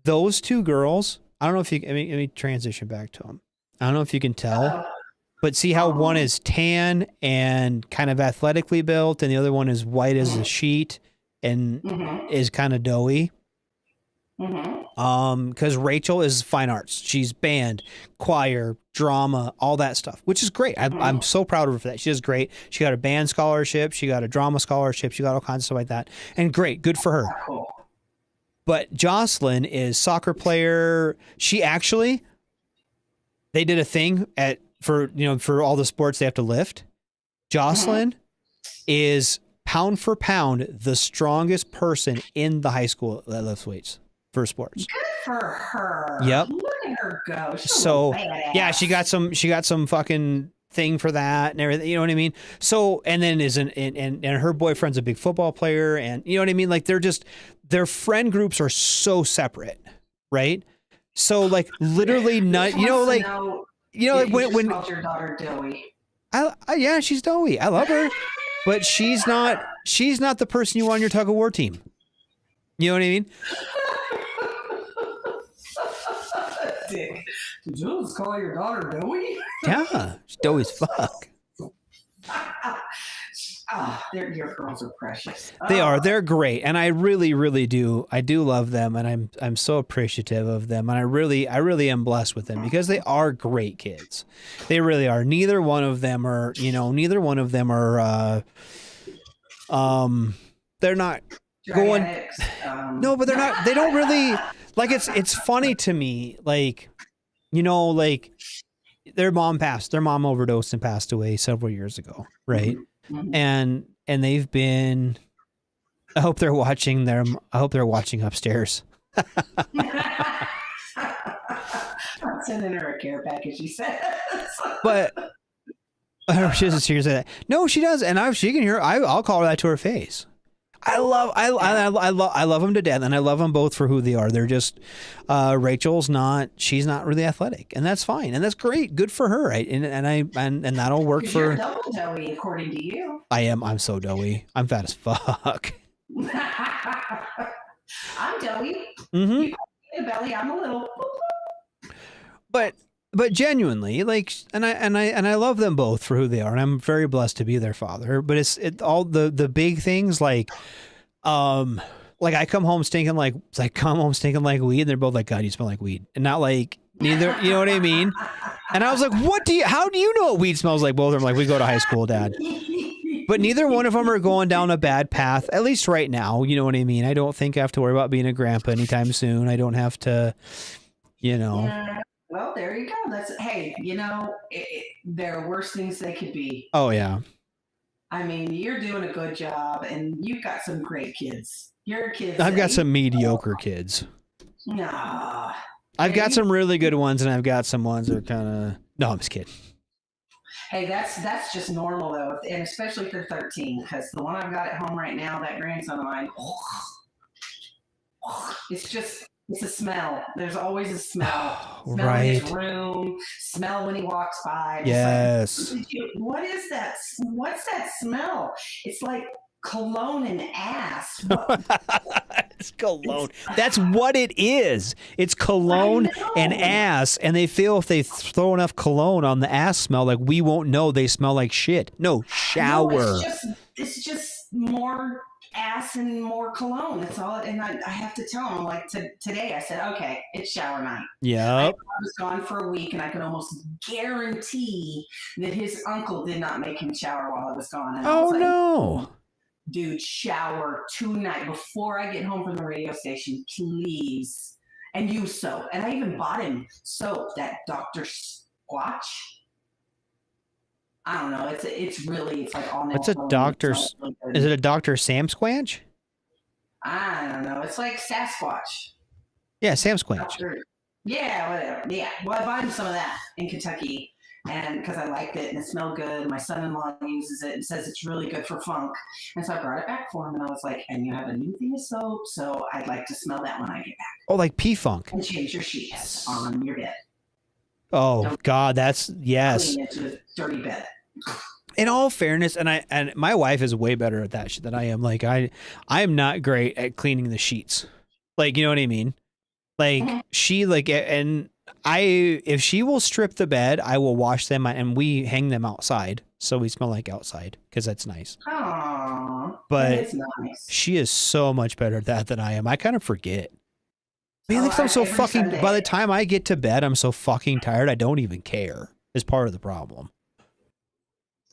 those 2 girls, I don't know if you, let me transition back to them. I don't know if you can tell, but see how one is tan and kind of athletically built, and the other one is white as a sheet and is kind of doughy. Because Rachel is fine arts. She's band, choir, drama, all that stuff, which is great. I'm so proud of her for that. She does great. She got a band scholarship. She got a drama scholarship. She got all kinds of stuff like that. And great. Good for her. But Jocelyn is soccer player. She actually, they did a thing for all the sports they have to lift. Jocelyn is pound for pound the strongest person in the high school that lifts weights for sports. Good for her. Yep. Look at her go. So yeah, she got some fucking thing for that and everything. You know what I mean? So, and then and her boyfriend's a big football player, and you know what I mean? Like their friend groups are so separate, right? So like literally not, when called your daughter doughy. Yeah, she's doughy. I love her, but she's not the person you want on your tug of war team. You know what I mean? Dick. Did you just call your daughter doughy? Yeah, she's doughy as fuck. Your girls are precious. They are. They're great, and I really, really do. I do love them, and I'm so appreciative of them, and I really am blessed with them because they are great kids. They really are. Neither one of them are. They're not going. No, but they're not. They don't really. Like it's funny to me, like their mom overdosed and passed away several years ago, right? And they've been. I hope they're watching upstairs. I'm sending her a care package. She says, but she doesn't seriously say that. No, she does, and she can hear. I'll call her that to her face. I love them to death, and I love them both for who they are. They're just she's not really athletic, and that's fine, and that's great. Good for her, right? And that'll work for. You're double doughy, according to you. I'm so doughy. I'm fat as fuck. I'm doughy. You got a belly. I'm a little. But genuinely, like, and I love them both for who they are, and I'm very blessed to be their father. But it's all the big things, like I come home stinking like weed, and they're both like, God, you smell like weed, and not like neither. You know what I mean? And I was like, how do you know what weed smells like? Both of them like, we go to high school, Dad. But neither one of them are going down a bad path, at least right now. You know what I mean? I don't think I have to worry about being a grandpa anytime soon. I don't have to, Yeah. Well, there you go. There are worse things they could be. Oh, yeah. I mean, you're doing a good job, and you've got some great kids. Your kids. I've got some mediocre kids. Nah. I've got some really good ones, and I've got some ones that are kind of... No, I'm just kidding. Hey, that's just normal, though, and especially for 13, because the one I've got at home right now, that grandson of mine, it's a smell. There's always a smell. Smell right. in his room. Smell when he walks by. Yes. What is that? What's that smell? It's like cologne and ass. It's cologne. That's what it is. It's cologne and ass, and they feel if they throw enough cologne on the ass smell, like we won't know they smell like shit. No, shower. No, it's just more ass and more cologne. That's all. And I have to tell him, like today, I said, okay, it's shower night. Yeah. I was gone for a week, and I could almost guarantee that his uncle did not make him shower while I was gone. And I was like, no. Dude, shower tonight before I get home from the radio station, please. And use soap. And I even bought him soap, that Dr. Squatch. I don't know. It's like all natural. What's a doctor's? Is it a Dr. Sam Squanch? I don't know. It's like Sasquatch. Yeah, Sam Squanch. Yeah, whatever. Yeah. Well, I bought him some of that in Kentucky, and because I liked it and it smelled good. My son-in-law uses it and says it's really good for funk. And so I brought it back for him, and I was like, and you have a new thing of soap, so I'd like to smell that when I get back. Oh, like P-Funk. And change your sheets on your bed. Oh, God, that's, yes. Clean into a dirty bed. In all fairness, and my wife is way better at that shit than I am. Like I'm not great at cleaning the sheets. Like, you know what I mean? Like she like, and if she will strip the bed, I will wash them and we hang them outside. So we smell like outside because that's nice. Aww, but it's nice. She is so much better at that than I am. I kind of forget. I mean, I'm so fucking, Sunday. By the time I get to bed, I'm so fucking tired. I don't even care is part of the problem.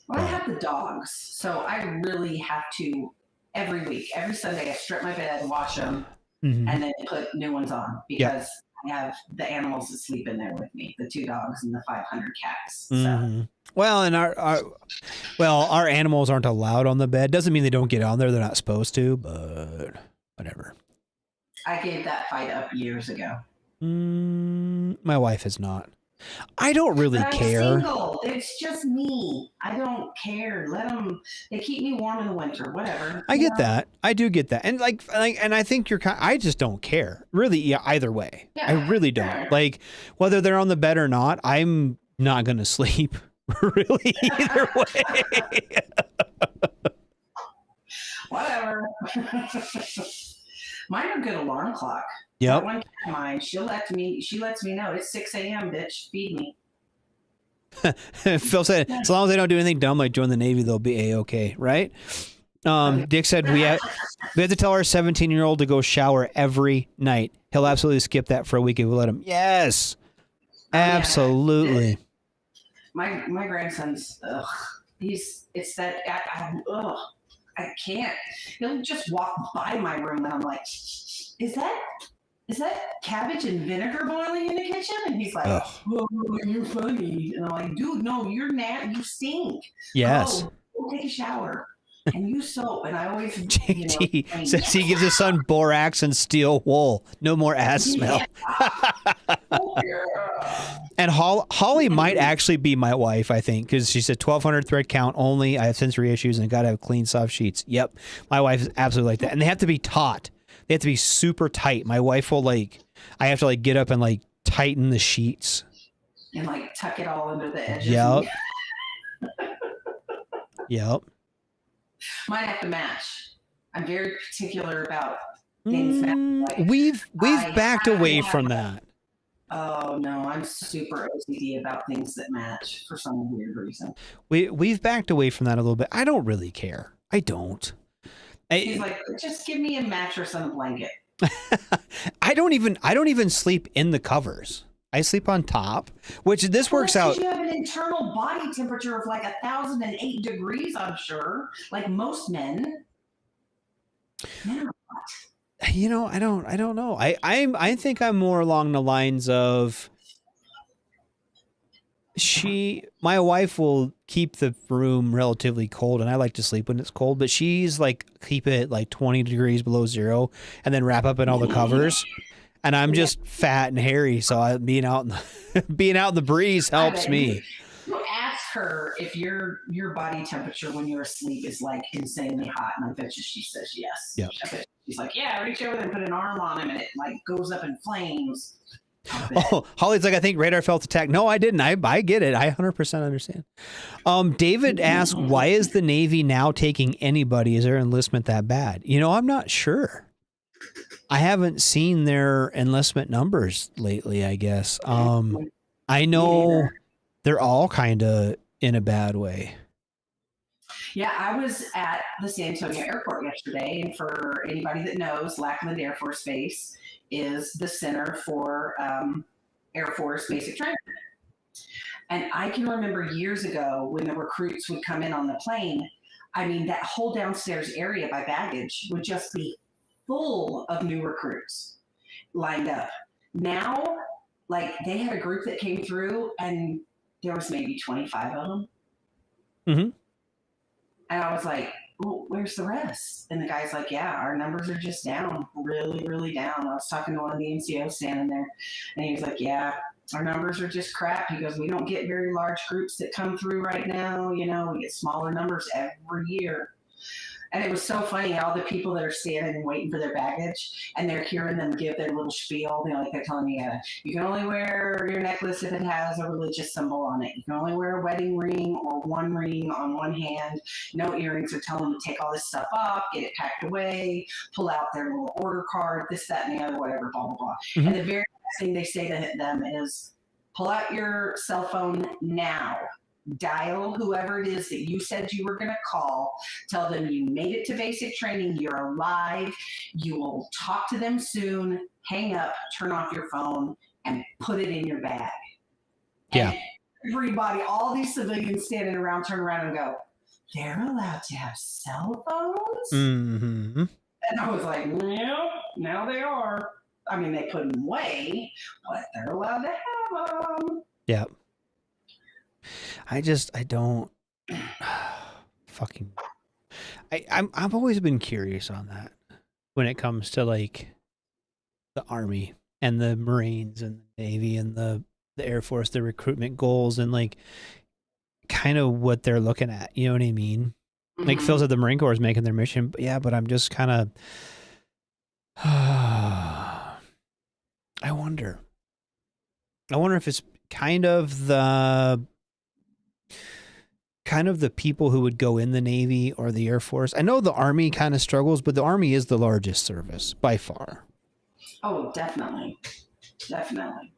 Well, I have the dogs, so I really have to every week, every Sunday, I strip my bed, wash them, and then put new ones on because I have the animals that sleep in there with me, the 2 dogs and the 500 cats. So. Well, and our animals aren't allowed on the bed. Doesn't mean they don't get on there. They're not supposed to, but whatever. I gave that fight up years ago. My wife has not. I don't really care. Single. It's just me. I don't care. Let them. They keep me warm in the winter. Whatever. I get that. I do get that. And and I think I just don't care. Really, yeah, either way. Yeah, I really don't. Sure. Like whether they're on the bed or not, I'm not gonna sleep. Really, either way. Whatever. Mine are good alarm clock. Yep. One cat of mine, she lets me know it's 6 a.m. bitch, feed me. Phil said, as long as they don't do anything dumb like join the Navy, they'll be A-okay, right? Dick said we have to tell our 17-year-old to go shower every night. He'll absolutely skip that for a week if we let him. Yes, absolutely. Yeah. My grandson's it's that I can't. He'll just walk by my room and I'm like, is that cabbage and vinegar boiling in the kitchen? And he's like, oh, you're funny. And I'm like, dude, no, you're you stink. Yes. Go take a shower and use soap. And I always, JT says he gives his son borax and steel wool. No more ass smell. And Holly might actually be my wife, I think, because she said 1,200 thread count only. I have sensory issues and got to have clean, soft sheets. Yep. My wife is absolutely like that. And they have to be taut. They have to be super tight. My wife will I have to get up and tighten the sheets. And tuck it all under the edges. Yep. Yep. Mine have to match. I'm very particular about things. We've backed away from that. Oh no, I'm super OCD about things that match for some weird reason. We've backed away from that a little bit. I don't really care. I don't. He's like, just give me a mattress and a blanket. I don't even sleep in the covers. I sleep on top, which this works out. You have an internal body temperature of 1,008 degrees, I'm sure, like most men. Yeah. I don't know. I think I'm more along the lines of my wife will keep the room relatively cold, and I like to sleep when it's cold, but she's keep it 20 degrees below zero and then wrap up in all the covers. And I'm just fat and hairy, so being out in the breeze helps me. You ask her if your body temperature when you're asleep is insanely hot, and I bet you she says yes. Yep. She's like, yeah, reach over there and put an arm on him, and it goes up in flames. Oh, Holly's like, I think radar felt attacked. No, I didn't. I get it. I 100% understand. David asked, why is the Navy now taking anybody? Is their enlistment that bad? You know, I'm not sure. I haven't seen their enlistment numbers lately, I guess. I know they're all kind of in a bad way. Yeah, I was at the San Antonio airport yesterday, and for anybody that knows, Lackland Air Force Base is the center for Air Force basic training. And I can remember years ago when the recruits would come in on the plane, I mean, that whole downstairs area by baggage would just be full of new recruits lined up. Now, like, they had a group that came through, and there was maybe 25 of them. Mm-hmm. And I was like, well, where's the rest? And the guy's like, yeah, our numbers are just down, really, really down. I was talking to one of the NCOs standing there, and he was like, yeah, our numbers are just crap. He goes, we don't get very large groups that come through right now. You know, we get smaller numbers every year. And it was so funny, all the people that are standing and waiting for their baggage, and they're hearing them give their little spiel. You know, like they're telling me, you can only wear your necklace if it has a religious symbol on it. You can only wear a wedding ring or one ring on one hand. No earrings. They're telling them to take all this stuff off, get it packed away, pull out their little order card, this, that, and the other, whatever, blah, blah, blah. Mm-hmm. And the very next thing they say to them is, pull out your cell phone now. Dial whoever it is that you said you were going to call. Tell them you made it to basic training. You're alive. You will talk to them soon. Hang up, turn off your phone, and put it in your bag. Yeah. And everybody, all these civilians standing around, turn around and go, they're allowed to have cell phones? Mm-hmm. And I was like, yeah, now they are. I mean, they put them away, but they're allowed to have them. Yeah. I don't fucking, I've always been curious on that when it comes to like the Army and the Marines and the Navy and the Air Force, the recruitment goals and like kind of what they're looking at. You know what I mean? Mm-hmm. Like Phil said, the Marine Corps is making their mission, but yeah, but I'm just kind of, I wonder if it's kind of the people who would go in the Navy or the Air Force. I know the Army kind of struggles, but the Army is the largest service by far. Oh, definitely. Definitely.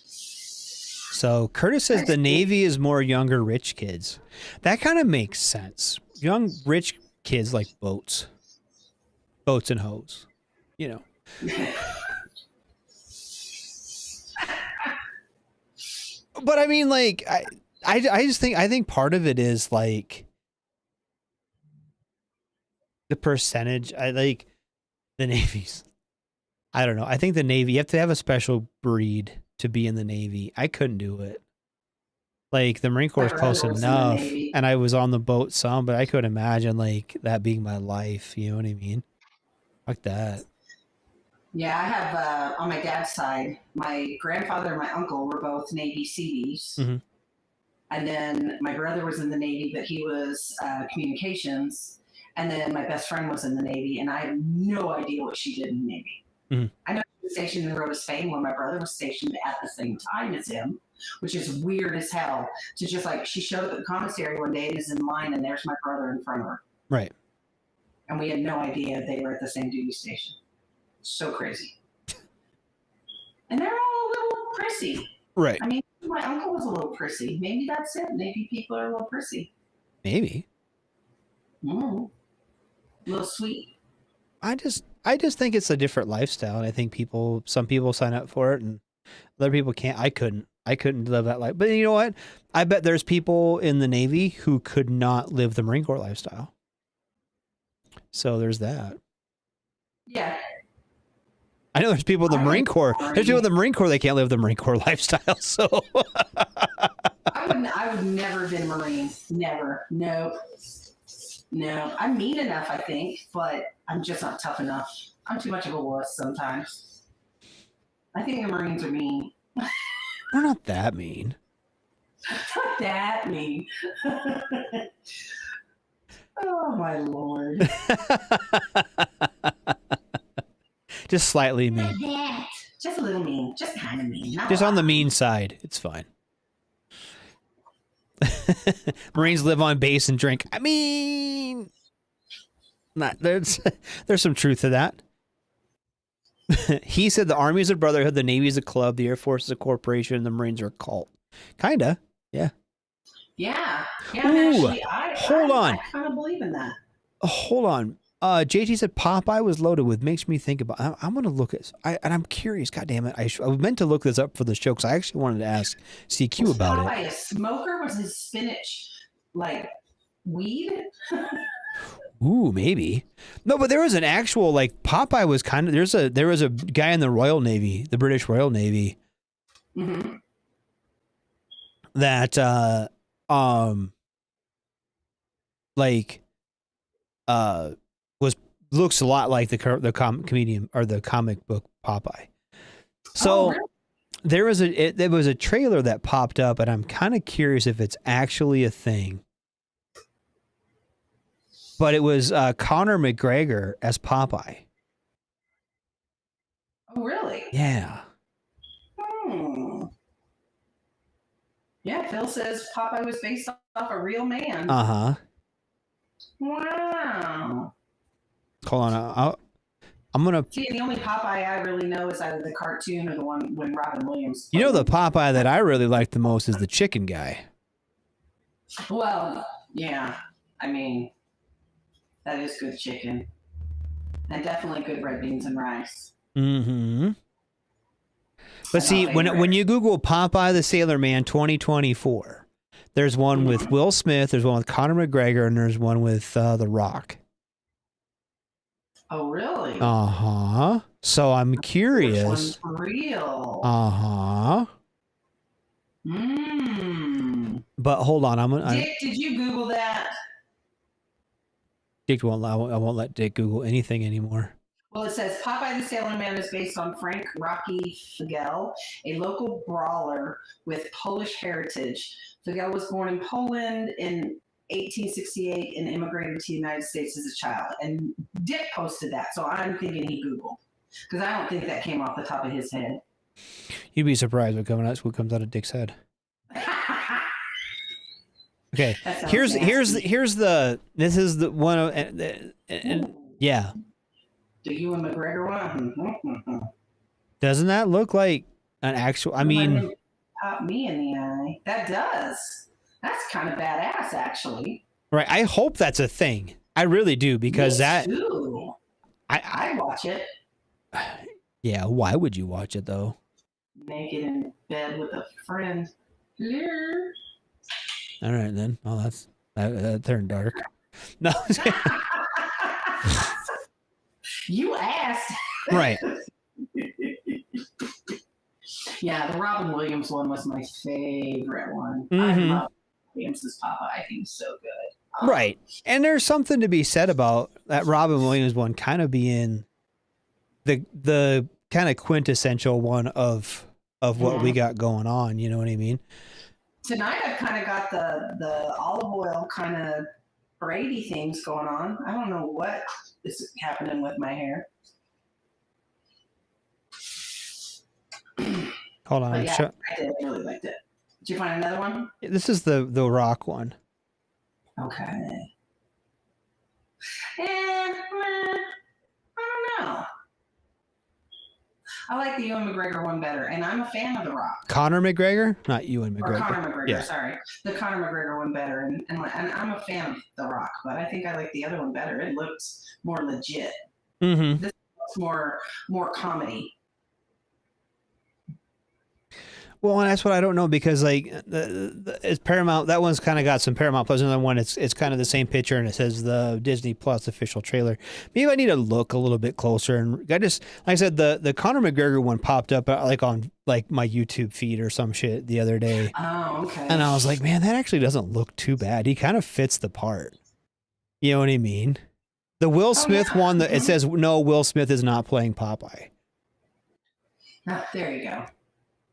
So Curtis says the Navy is more younger, rich kids. That kind of makes sense. Young, rich kids like boats and hoes, you know. But I mean, like, I just think part of it is like the percentage. I like the Navy's. I don't know. I think the Navy, you have to have a special breed to be in the Navy. I couldn't do it. Like the Marine Corps is close enough, and I was on the boat some, but I could imagine like that being my life. You know what I mean? Like that. Yeah, I have on my dad's side, my grandfather and my uncle were both Navy Seabees. Mm-hmm. And then my brother was in the Navy, but he was communications. And then my best friend was in the Navy, and I have no idea what she did in the Navy. Mm-hmm. I know she was stationed in the Road of Spain when my brother was stationed at the same time as him, which is weird as hell. To just like, she showed up at the commissary one day and is in line, and there's my brother in front of her. Right. And we had no idea they were at the same duty station. So crazy. And they're all a little prissy. Right. I mean, my uncle was a little prissy. Maybe that's it. Maybe people are a little prissy. Maybe. A little sweet. I just think it's a different lifestyle, and I think some people sign up for it, and other people can't. I couldn't live that life. But you know what? I bet there's people in the Navy who could not live the Marine Corps lifestyle. So there's that. Yeah. I know there's people in the Marine Corps. There's people in the Marine Corps that can't live the Marine Corps lifestyle. So I would never have been Marine. Never. No. I'm mean enough, I think, but I'm just not tough enough. I'm too much of a wuss sometimes. I think the Marines are mean. We're not that mean. Not that mean. Oh my Lord. Just slightly mean. Just a little mean. Just kind of mean. Not Just a on the lot. mean side. It's fine. Marines live on base and drink. I mean, not there's some truth to that. He said the Army is a brotherhood, the Navy is a club, the Air Force is a corporation, and the Marines are a cult. Kinda, yeah. Yeah. Ooh, Actually, hold on. I kind of believe in that. Hold on. JT said Popeye was loaded with. Makes me think about. I'm gonna look at. And I'm curious. God damn it! I meant to look this up for the show because I actually wanted to ask CQ Was about Popeye it. a smoker? Was his spinach like weed? Ooh, maybe. No, but there was an actual like Popeye was kind of. There was a guy in the Royal Navy, the British Royal Navy, Mm-hmm. that like was looks a lot like the comedian or the comic book Popeye. So really? there was a trailer that popped up, and I'm kind of curious if it's actually a thing. But it was Conor McGregor as Popeye. Oh, really? Yeah. Yeah, Phil says Popeye was based off a real man. Uh-huh. Wow. Hold on. I'm going to... See, the only Popeye I really know is either the cartoon or the one when Robin Williams. You know, the Popeye that I really like the most is the chicken guy. Well, yeah. I mean, that is good chicken. And definitely good red beans and rice. Mm-hmm. But That's see, my when favorite. you Google Popeye the Sailor Man 2024, there's one with Will Smith, there's one with Conor McGregor, and there's one with The Rock. Oh, really? Uh-huh. So I'm Which curious. one's real? Uh-huh. But hold on, Dick, did you Google that? Dick won't. I won't let Dick Google anything anymore. Well, it says Popeye the Sailor Man is based on Frank Rocky Figel, a local brawler with Polish heritage. Figel was born in Poland in 1868 and immigrated to the United States as a child. And Dick posted that, so I'm thinking he Googled. Because I don't think that came off the top of his head. You'd be surprised what comes out of Dick's head. Okay, That sounds here's nasty. this is the one and yeah. The Ewan McGregor one? Doesn't that look like an actual? I mean, Pop me in the eye. That does. That's kind of badass, actually. right? I hope that's a thing. I really do because Me that. too. I'd watch it. Yeah, why would you watch it though? Naked in bed with a friend. Hello. All right then. Oh, that turned dark. No. You asked. Right. Yeah, the Robin Williams one was my favorite one. Mhm. I love Williams' Papa. I think he's so good. Right. And there's something to be said about that Robin Williams one kind of being the kind of quintessential one of what we got going on, you know what I mean? Tonight I've kind of got the olive oil kind of Brady things going on. I don't know what is happening with my hair. Hold on. But yeah, I did. I really liked it. Did you find another one? This is the Rock one. Okay. I don't know. I like the Ewan McGregor one better, and I'm a fan of The Rock. Conor McGregor? Not Ewan McGregor. Or Conor McGregor, Yeah. sorry. The Conor McGregor one better, and I'm a fan of The Rock, but I think I like the other one better. It looks more legit. Mm-hmm. This looks more comedy. Well, and that's what I don't know because like it's Paramount. That one's kind of got some Paramount Plus. Another one, it's kind of the same picture and it says the Disney Plus official trailer. Maybe I need to look a little bit closer. And I just, like I said, the Conor McGregor one popped up like on like my YouTube feed or some shit the other day. Oh, okay. And I was like, man, that actually doesn't look too bad. He kind of fits the part. You know what I mean? The Will Smith one, it says no, Will Smith is not playing Popeye. There you go.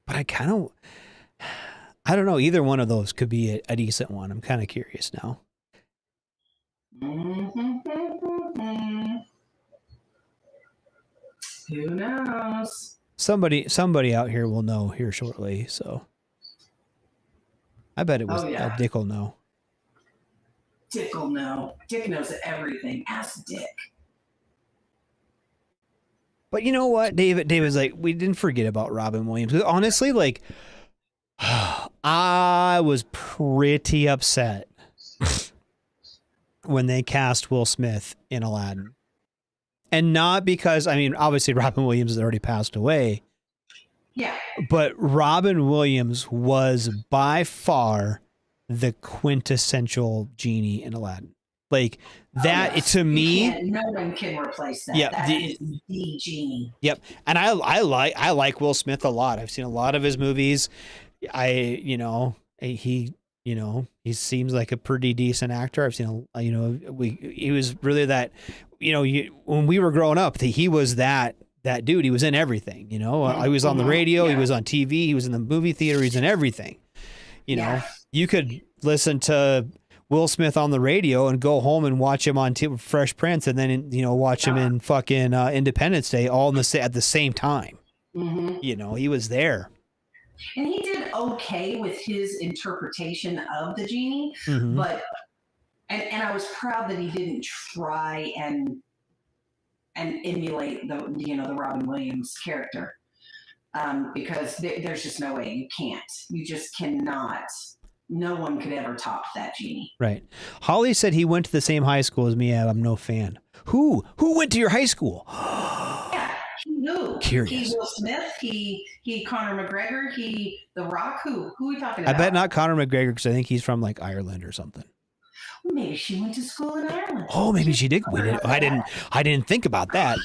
But I don't know. Either one of those could be a decent one. I'm kind of curious now. Who knows? Somebody out here will know here shortly. So I bet it was Dick will know. Dick will know. Dick knows everything. Ask Dick. But you know what, David's like, we didn't forget about Robin Williams. Honestly, like, I was pretty upset when they cast Will Smith in Aladdin. And not because, I mean, obviously Robin Williams has already passed away. Yeah. But Robin Williams was by far the quintessential genie in Aladdin. Like that, to me, no one can replace that. Yeah, that is the genie. Yep, and I like Will Smith a lot. I've seen a lot of his movies. He seems like a pretty decent actor. I've seen he was really that. When we were growing up, he was that dude. He was in everything. He was on the radio. He was on TV. He was in the movie theater. He's in everything. You could listen to Will Smith on the radio and go home and watch him on Fresh Prince, and then watch him in fucking Independence Day all at the same time. Mm-hmm. He was there, and he did okay with his interpretation of the genie. Mm-hmm. But and I was proud that he didn't try and emulate the Robin Williams character, because there's just no way. You can't. You just cannot. No one could ever top that genie. Right. Holly said he went to the same high school as me. I'm no fan. Who went to your high school? Yeah, he knew. Curious. He Will Smith. He Conor McGregor. He The Rock. Who are we talking about? I bet not Conor McGregor, because I think he's from like Ireland or something. Well, maybe she went to school in Ireland. Oh, maybe she did. I didn't think about that.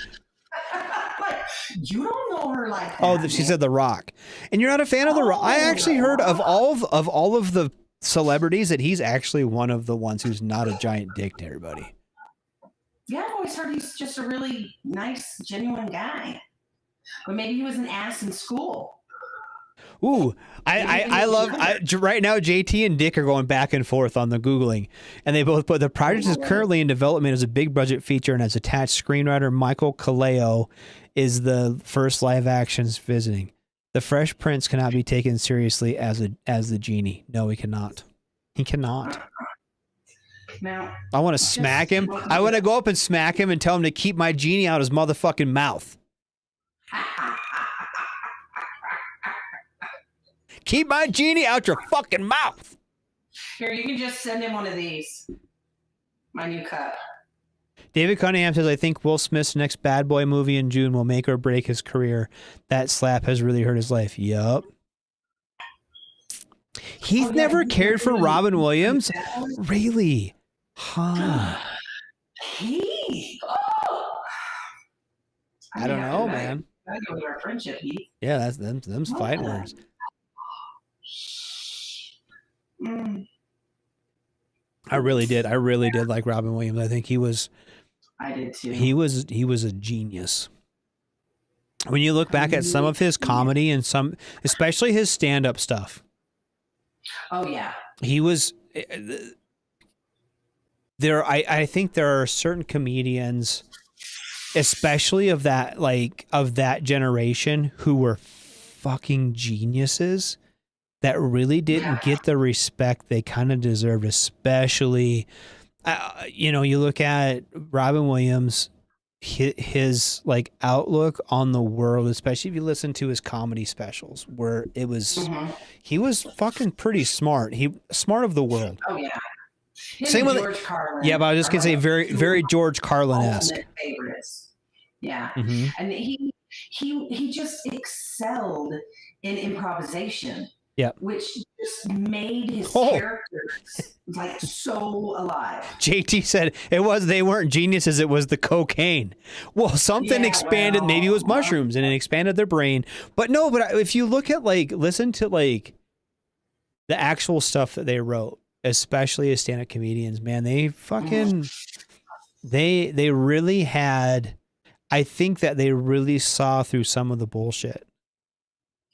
You don't know her like that. Oh, she said The Rock, and you're not a fan of The Rock. I actually heard of all of the celebrities that he's actually one of the ones who's not a giant dick to everybody. Yeah, I've always heard he's just a really nice, genuine guy. But maybe he was an ass in school. Ooh, I love right now. JT and Dick are going back and forth on the Googling, and they both put the project is currently in development as a big budget feature and has attached screenwriter Michael Kaleo is the first live actions visiting. The Fresh Prince cannot be taken seriously as the genie. No, he cannot. He cannot. Now, I want to smack him. I want to go up and smack him and tell him to keep my genie out his motherfucking mouth. Keep my genie out your fucking mouth. Here, you can just send him one of these. My new cup. David Cunningham says, I think Will Smith's next Bad Boy movie in June will make or break his career. That slap has really hurt his life. Yup. He's never cared for Robin Williams? Really? Huh. I don't know, man. I go with our friendship, Heath. Yeah, that's them's fighting words. I really did like Robin Williams. I think I did too. He was a genius. When you look back at some of his comedy and especially his stand-up stuff. Oh yeah. He was there. I think there are certain comedians, especially of that generation, who were fucking geniuses that really didn't get the respect they kind of deserved, especially, you look at Robin Williams, his like outlook on the world, especially if you listen to his comedy specials, where it was, he was fucking pretty smart. Smart of the world. Oh yeah. Same with George Carlin. Yeah, but I was just gonna say very, very George Carlin-esque. Favorites. Yeah. Mm-hmm. And he just excelled in improvisation. Yeah. Which just made his characters like so alive. JT said they weren't geniuses, it was the cocaine. Well, something expanded, maybe it was mushrooms and it expanded their brain. But if you look at listen to the actual stuff that they wrote, especially as stand-up comedians, man, they fucking they really had, I think that they really saw through some of the bullshit.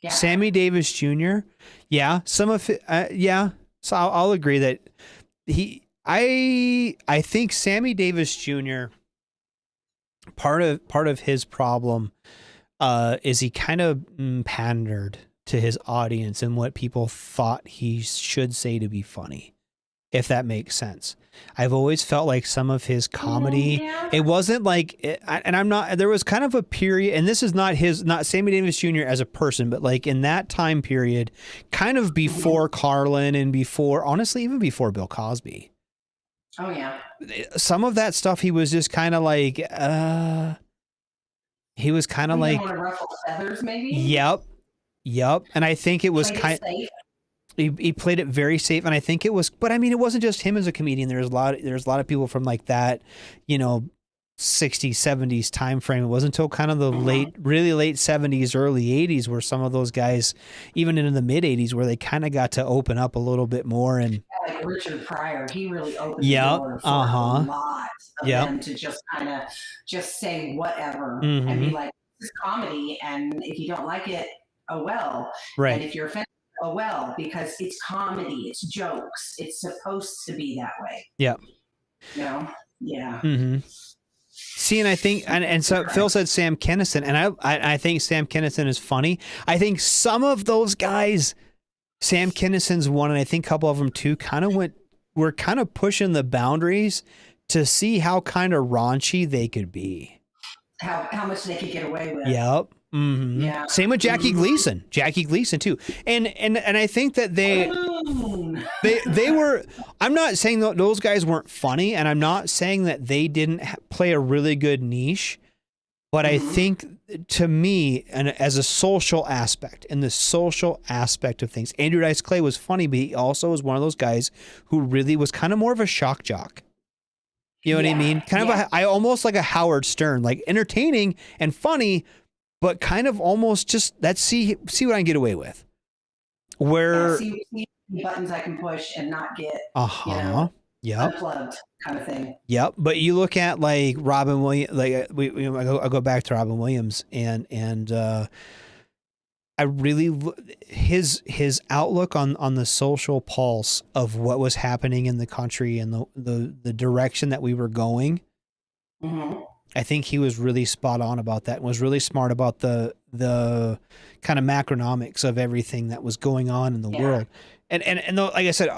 Yeah. Sammy Davis Jr. Yeah, some of it. Yeah, so I'll agree that I think Sammy Davis Jr. part of his problem is he kind of pandered to his audience and what people thought he should say to be funny, if that makes sense. I've always felt like some of his comedy, it wasn't like, there was kind of a period, and this is not Sammy Davis Jr. as a person, but like in that time period, kind of before Carlin and before, honestly, even before Bill Cosby. Oh, yeah. Some of that stuff, he was just kind of like, he was kind of like, want to ruffle feathers, maybe? Yep. And I think it was kind of, he played it very safe. And I think it was, but I mean, it wasn't just him as a comedian. There's a lot of people from like that, 60s, 70s time frame. It wasn't until kind of the really late 70s, early 80s where some of those guys, even in the mid 80s, where they kind of got to open up a little bit more. And like Richard Pryor, he really opened the door for a lot of them to just kind of just say whatever and be like, this is comedy, and if you don't like it, oh well. Right. And if you're offended, oh well, because it's comedy, it's jokes, it's supposed to be that way. Yep. Yeah. See, and I think, and so Phil said Sam Kinison, and I think Sam Kinison is funny. I think some of those guys, Sam Kinison's one, and I think a couple of them too, were kind of pushing the boundaries to see how kind of raunchy they could be. How much they could get away with. Yep. Mm-hmm. Yeah. Same with Jackie Gleason. Jackie Gleason too. And I think that they were, I'm not saying that those guys weren't funny, and I'm not saying that they didn't play a really good niche, but I think to me, and as a social aspect, in the social aspect of things, Andrew Dice Clay was funny, but he also was one of those guys who really was kind of more of a shock jock. You know what I mean? Kind of I almost like a Howard Stern, like entertaining and funny, but kind of almost just see what I can get away with. Where see buttons I can push and not get unplugged kind of thing. Yep. But you look at like Robin Williams, like I go back to Robin Williams, and I really his outlook on the social pulse of what was happening in the country and the direction that we were going. Mm-hmm. I think he was really spot on about that, and was really smart about the kind of macronomics of everything that was going on in the world. And like I said,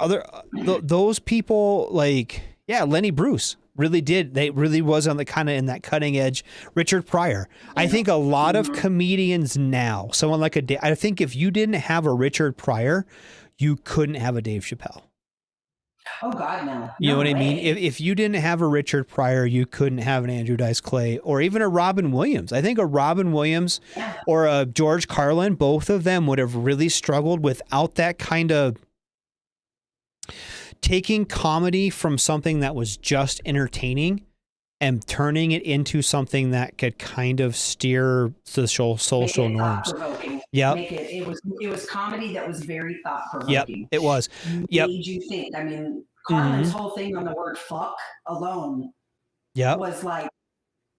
those people, like, Lenny Bruce really did. They really was on the kind of in that cutting edge. Richard Pryor. I think a lot of comedians now, someone like I think if you didn't have a Richard Pryor, you couldn't have a Dave Chappelle. Oh God, no. You know what I mean? If you didn't have a Richard Pryor, you couldn't have an Andrew Dice Clay or even a Robin Williams. I think a Robin Williams or a George Carlin, both of them would have really struggled without that kind of taking comedy from something that was just entertaining and turning it into something that could kind of steer social norms. Yeah, it was comedy that was very thought provoking. Yep, it was. Yep. Made you think. I mean, Carlin's whole thing on the word "fuck" alone. Was like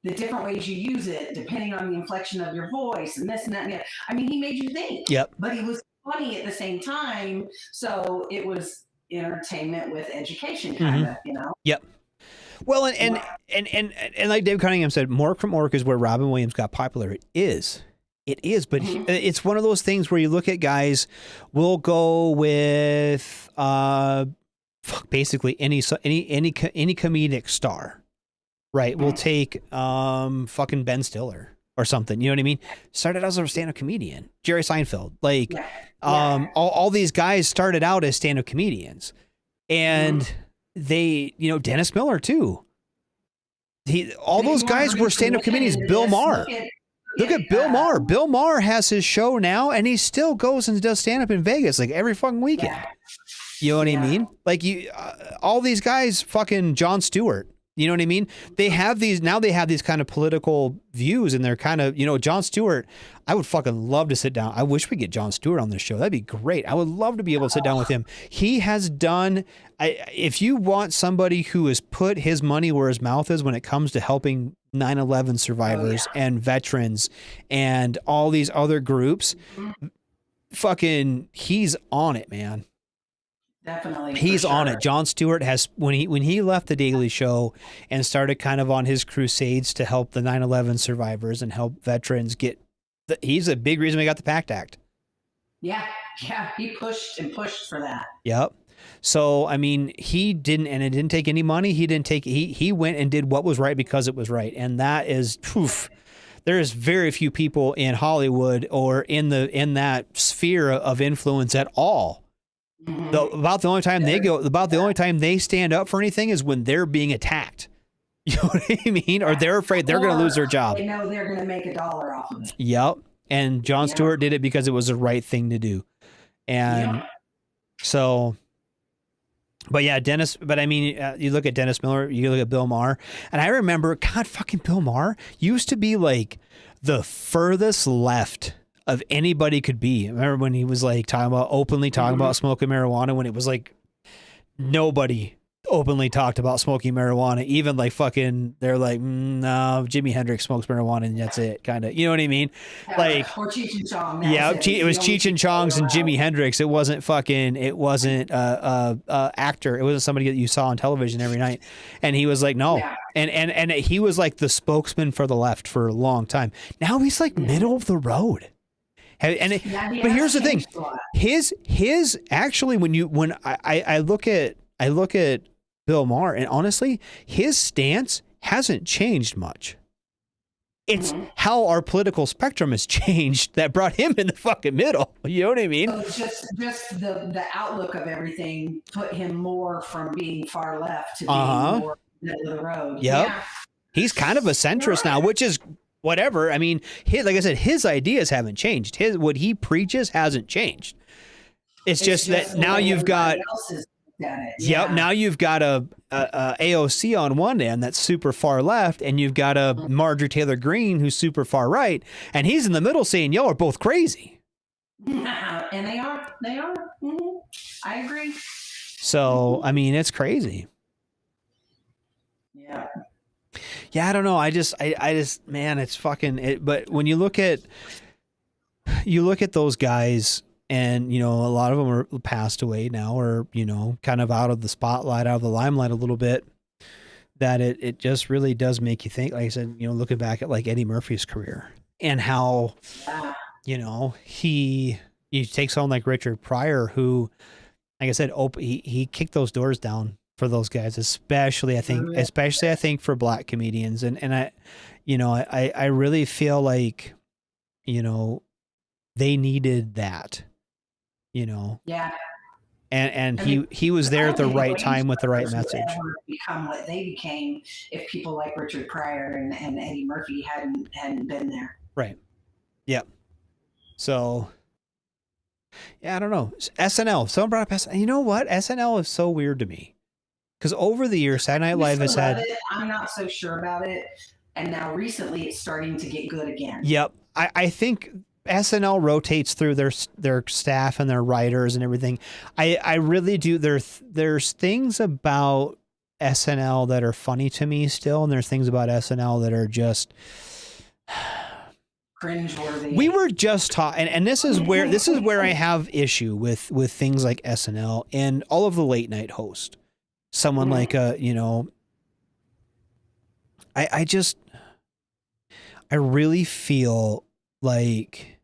the different ways you use it, depending on the inflection of your voice, and this and that. And that. I mean, he made you think. Yep. But he was funny at the same time, so it was entertainment with education, kind of. Yep. Well, and like Dave Cunningham said, Mork from Ork is where Robin Williams got popular. It is, but it's one of those things where you look at guys. We'll go with basically any comedic star, right? We'll take fucking Ben Stiller or something. You know what I mean? Started out as a stand-up comedian. Jerry Seinfeld, all these guys started out as stand-up comedians, and they, Dennis Miller too. All those guys were stand-up comedians. Bill Maher. Look at Bill Maher. Bill Maher has his show now, and he still goes and does stand-up in Vegas like every fucking weekend. You know what I mean? Like all these guys, fucking Jon Stewart. You know what I mean? They have these kind of political views, and they're kind of, Jon Stewart. I would fucking love to sit down. I wish we get Jon Stewart on this show. That'd be great. I would love to be able to sit down with him. He has done, if you want somebody who has put his money where his mouth is when it comes to helping 9/11 survivors and veterans and all these other groups, fucking, he's on it, man. Definitely. He's on it. Jon Stewart has, when he left the Daily Show and started kind of on his crusades to help the 9/11 survivors and help veterans get he's a big reason we got the PACT Act. Yeah, he pushed for that. Yep. So I mean, he didn't, and it didn't take any money. He went and did what was right because it was right, and that is poof. There's very few people in Hollywood or in that sphere of influence at all. About the only time the only time they stand up for anything is when they're being attacked. You know what I mean? Or they're afraid they're going to lose their job. They know they're going to make $1 off of it. Yep. And Jon Stewart did it because it was the right thing to do. And so, but yeah, Dennis, but I mean, you look at Dennis Miller, you look at Bill Maher, and I remember, God, fucking Bill Maher used to be like the furthest left of anybody could be. I remember when he was like openly talking about smoking marijuana, when it was like nobody openly talked about smoking marijuana, even like fucking, they're like, no, Jimi Hendrix smokes marijuana and that's it, kind of, you know what I mean? Like, or Cheech and Chong. It was Cheech and Chong's and Jimi Hendrix. It wasn't actor. It wasn't somebody that you saw on television every night. And he was like, no. Yeah. And he was like the spokesman for the left for a long time. Now he's like middle of the road. But here's the thing, his actually, when I look at Bill Maher, and honestly, his stance hasn't changed much. It's how our political spectrum has changed that brought him in the fucking middle. You know what I mean? So just the outlook of everything put him more from being far left to being more middle of the road. Yep. Yeah. He's kind of a centrist now, which is whatever. I mean, like I said, his ideas haven't changed. What he preaches hasn't changed. It's just that now you've got now you've got a AOC on one end that's super far left, and you've got a Marjorie Taylor Greene who's super far right, and he's in the middle saying y'all are both crazy. And they are. Mm-hmm. I agree. So I mean, it's crazy. Yeah. Yeah, I don't know. I just, man, it's fucking it. But when you look at those guys, and, you know, a lot of them are passed away now, or, you know, kind of out of the spotlight, out of the limelight a little bit, that it just really does make you think, like I said, you know, looking back at like Eddie Murphy's career and how, you know, you take someone like Richard Pryor, who, like I said, he kicked those doors down for those guys, especially I think for black comedians. And I, you know, I really feel like, you know, they needed that, you know? Yeah. And he was there at the right time with the right message. Become what they became if people like Richard Pryor and Eddie Murphy hadn't been there. Right. Yep. So, yeah, I don't know. SNL. Someone brought up SNL. You know what? SNL is so weird to me. Because over the years, Saturday Night Live has had... I'm not so sure about it. And now recently it's starting to get good again. Yep. I think SNL rotates through their staff and their writers and everything. I really do. There's things about SNL that are funny to me still, and there's things about SNL that are just... cringeworthy. We were just talking, and this is where I have issue with things like SNL and all of the late night hosts. Someone like you know, I really feel like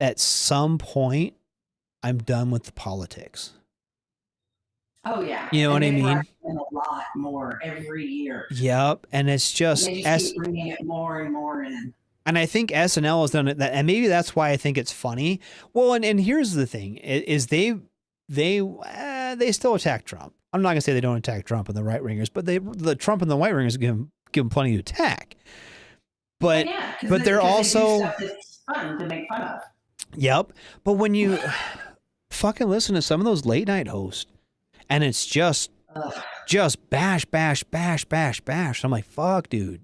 at some point I'm done with the politics. Oh yeah, you know what I mean. A lot more every year. Yep, and it's just they just keep bringing it more and more in. And I think SNL has done it, and maybe that's why I think it's funny. Well, and here's the thing: is they still attack Trump. I'm not gonna say they don't attack Trump and the right wingers, but the Trump and the white wingers give them plenty to attack. But they're also stuff that's fun to make fun of. Yep. But when you fucking listen to some of those late night hosts, and it's just bash. I'm like, fuck, dude.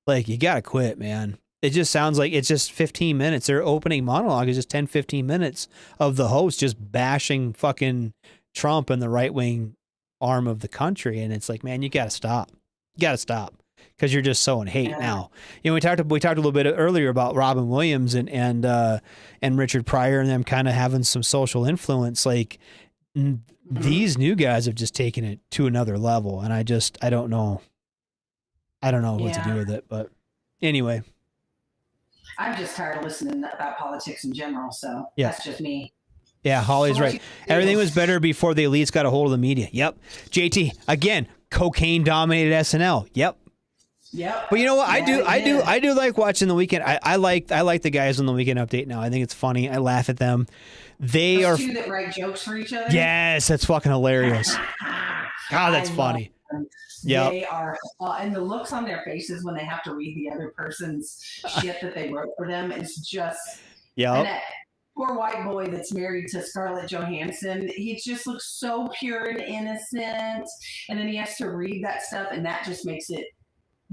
Like, you gotta quit, man. It just sounds like it's just 15 minutes. Their opening monologue is just 10, 15 minutes of the host just bashing fucking Trump and the right wing arm of the country. And it's like, man, you gotta stop. You gotta stop. Because you're just sowing hate now. You know, we talked a little bit earlier about Robin Williams and Richard Pryor and them kind of having some social influence. Like, these new guys have just taken it to another level, and I don't know what to do with it. But anyway, I'm just tired of listening about politics in general. So Yeah. that's just me. Yeah, Holly's Well, right. you- Everything was better before the elites got a hold of the media. Yep. JT, again, cocaine dominated SNL. Yep. Yep. But you know what? I Yeah, do like watching the Weekend. I like the guys on the Weekend Update now. I think it's funny. I laugh at them. They Those are two that write jokes for each other. yes, that's fucking hilarious. God, that's I funny. love them. Yep. They are, and the looks on their faces when they have to read the other person's shit that they wrote for them is just. And Yep. that poor white boy that's married to Scarlett Johansson, he just looks so pure and innocent, and then he has to read that stuff, and that just makes it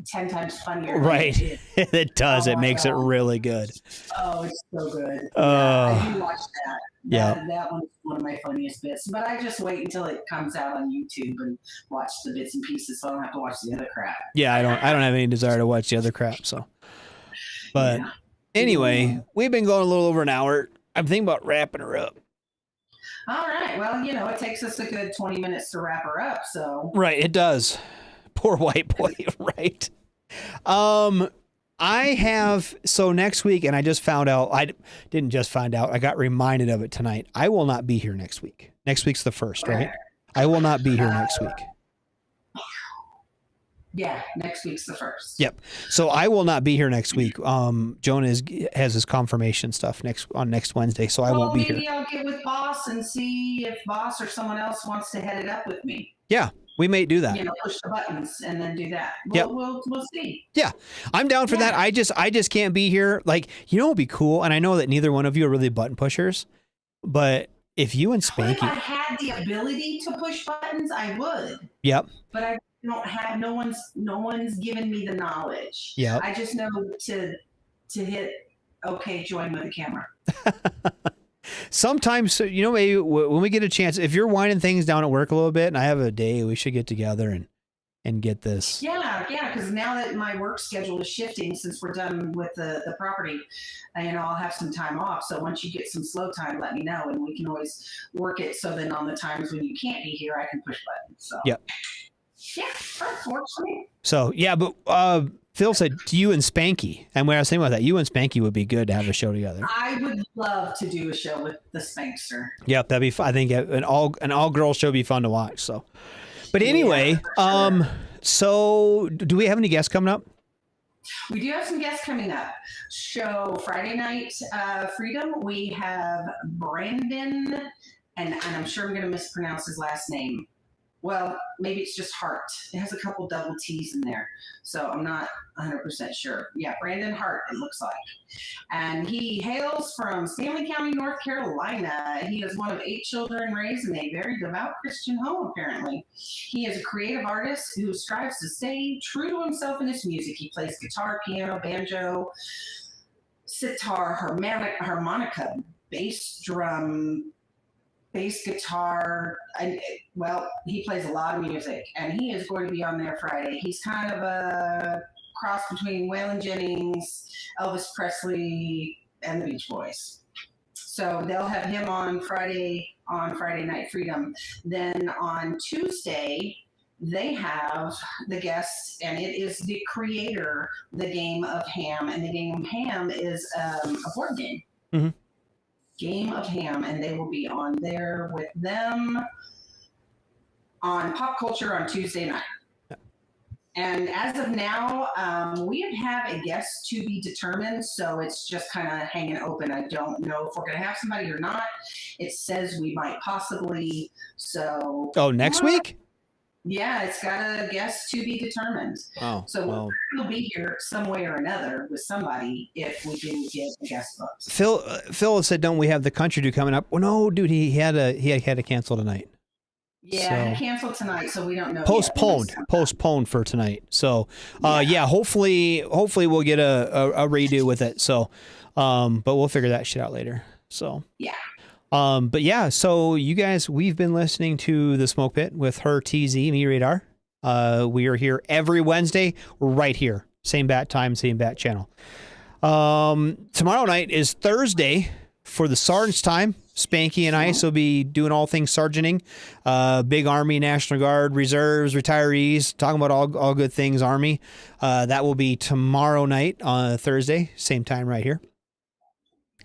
10 times funnier. Right. Than it is. It does. Oh It my makes it God. really good. Oh, it's so good. Oh. I do watch that. Yeah. That one's one of my funniest bits. But I just wait until it comes out on YouTube and watch the bits and pieces so I don't have to watch the other crap. Yeah, I don't have any desire to watch the other crap, so. But Yeah. anyway, we've been going a little over an hour. I'm thinking about wrapping her up. All right. Well, it takes us a good 20 minutes to wrap her up. So Right, it does. Poor white boy, right? I have next week, and I just found out. I didn't just find out. I got reminded of it tonight. I will not be here next week. Next week's the 1st, right? I will not be here next week. yeah, next week's the 1st. Yep. So I will not be here next week. Jonah has his confirmation stuff next Wednesday, so I won't be here. Maybe I'll get with Boss and see if Boss or someone else wants to head it up with me. Yeah, we may do that. Push the buttons and then do that. Yep. We'll see. Yeah, I'm down for that. I just can't be here. Like, what would be cool? And I know that neither one of you are really button pushers, but if you and Well, if I Spanky, had the ability to push buttons, I would. yep, But I don't have. No one's given me the knowledge. Yep. I just know to hit okay, join with the camera. sometimes maybe when we get a chance, if you're winding things down at work a little bit, and I have a day, we should get together and get this. Yeah, because now that my work schedule is shifting since we're done with the property, I'll have some time off. So once you get some slow time, let me know, and we can always work it so then on the times when you can't be here, I can push buttons. So Yep. Yeah, that works for me. So yeah, but Phil said you and Spanky, and when I was thinking about that, you and Spanky would be good to have a show together. I would love to do a show with the Spankster. Yep, that'd be fun. I think an all girl show would be fun to watch. So, but anyway, so do we have any guests coming up? We do have some guests coming up. So Friday night, Freedom, we have Brandon, and I'm sure I'm going to mispronounce his last name. Well, maybe it's just Hart. It has a couple double T's in there. So I'm not 100% sure. Yeah, Brandon Hart, it looks like. And he hails from Stanley County, North Carolina. He is one of 8 children raised in a very devout Christian home, apparently. He is a creative artist who strives to stay true to himself in his music. He plays guitar, piano, banjo, sitar, harmonica, bass drum, bass guitar, and he plays a lot of music, and he is going to be on there Friday. He's kind of a cross between Waylon Jennings, Elvis Presley, and the Beach Boys. So they'll have him on Friday Night Freedom. Then on Tuesday, they have the guest, and it is the creator, The Game of Ham, and The Game of Ham is a board game. Mm-hmm. Game of Ham, and they will be on there with them on Pop Culture on Tuesday night. And as of now, we have a guest to be determined, so it's just kind of hanging open. I don't know if we're going to have somebody or not. It says we might possibly, so... Oh, next week? Yeah, it's got a guest to be determined. Oh, so well. we'll be here some way or another with somebody if we do get a guest booked. Phil said, "Don't we have the country do coming up?" Well, no, dude, he had to cancel tonight. Yeah, he canceled tonight, so we don't know. Postponed for tonight. So, yeah, hopefully we'll get a redo with it. So, but we'll figure that shit out later. So, yeah. But yeah, so you guys, we've been listening to The Smoke Pit with her TZ, me Radar. We are here every Wednesday, right here. Same bat time, same bat channel. Tomorrow night is Thursday for the Sergeant's Time. Spanky and Ice will be doing all things sergeanting, big Army, National Guard, reserves, retirees, talking about all good things Army. That will be tomorrow night on Thursday, same time right here.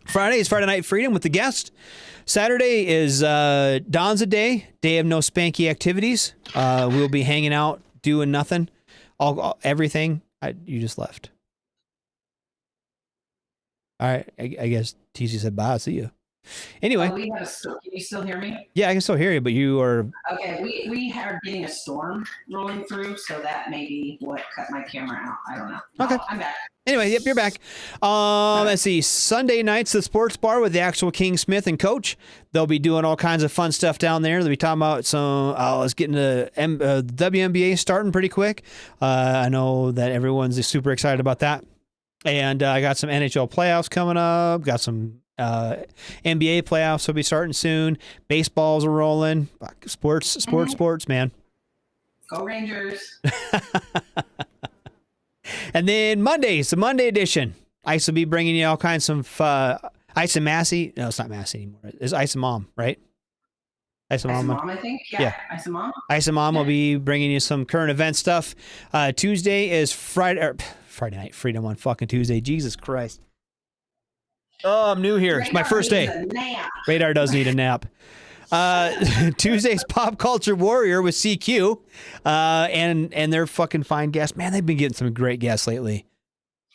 Friday is Friday Night Freedom with the guest. Saturday is Dawn's a day of no Spanky activities. We'll be hanging out, doing nothing, everything. You just left. All right, I guess TC said bye. I'll see you. Anyway. Can you still hear me? Yeah, I can still hear you, but you are... Okay, we are getting a storm rolling through, so that may be what cut my camera out. I don't know. Okay. I'm back. Anyway, yep, you're back. Let's see. Sunday night's the sports bar with the actual King Smith and Coach. They'll be doing all kinds of fun stuff down there. They'll be talking about some... let's get into WNBA starting pretty quick. I know that everyone's super excited about that. And I got some NHL playoffs coming up. Got some NBA playoffs will be starting soon. Baseballs are rolling. Sports, man. Go Rangers. And then Mondays, the Monday edition. Ice will be bringing you all kinds of Ice and Massey. No, it's not Massey anymore. It's Ice and Mom, right? Ice and Mom, I think. Yeah. Ice and Mom. Ice and Mom will be bringing you some current event stuff. Tuesday is Friday Night Freedom on fucking Tuesday. Jesus Christ. Oh, I'm new here. It's my first day. Radar does need a nap. Tuesday's Pop Culture Warrior with CQ, and their fucking fine guests. Man, they've been getting some great guests lately.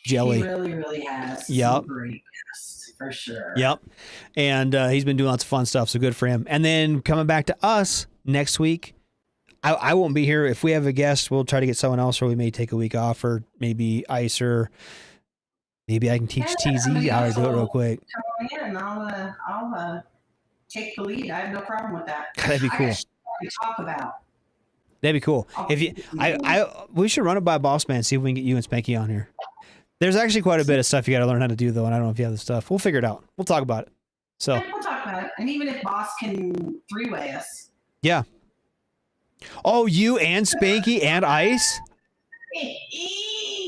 Jelly. He really, really has. Yep. Some great guests, for sure. Yep. And he's been doing lots of fun stuff, so good for him. And then coming back to us next week, I won't be here. If we have a guest, we'll try to get someone else, or we may take a week off, or maybe Ice, or maybe I can teach TZ how to do it real quick. Come on in, and I'll take the lead. I have no problem with that. That'd be cool. To talk about. That'd be cool. If you, we should run it by Boss Man, see if we can get you and Spanky on here. There's actually quite a bit of stuff you got to learn how to do, though, and I don't know if you have the stuff. We'll figure it out. We'll talk about it. So we'll talk about it, and even if Boss can three-way us. Yeah. Oh, you and Spanky and Ice?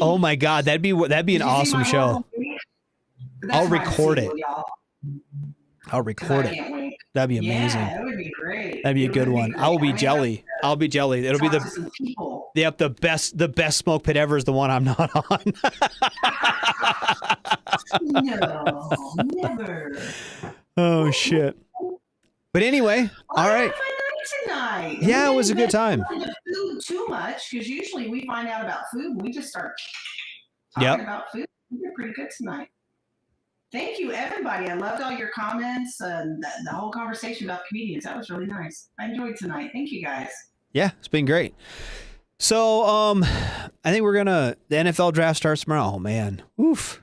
Oh my God, that'd be an awesome show. I'll record it. I'll record it. That'd be amazing. Yeah, that would be great. That'd be a good one. I will be jelly. I'll be jelly. It'll be the best smoke pit ever is the one I'm not on. No, never. Oh shit. But anyway, all right. Tonight. Yeah, it was a good time. Food too much, because usually we find out about food and we just start talking about food. We did pretty good tonight. Thank you, everybody. I loved all your comments and the whole conversation about comedians. That was really nice. I enjoyed tonight. Thank you, guys. Yeah, it's been great. So, I think the NFL draft starts tomorrow. Oh, man. Oof.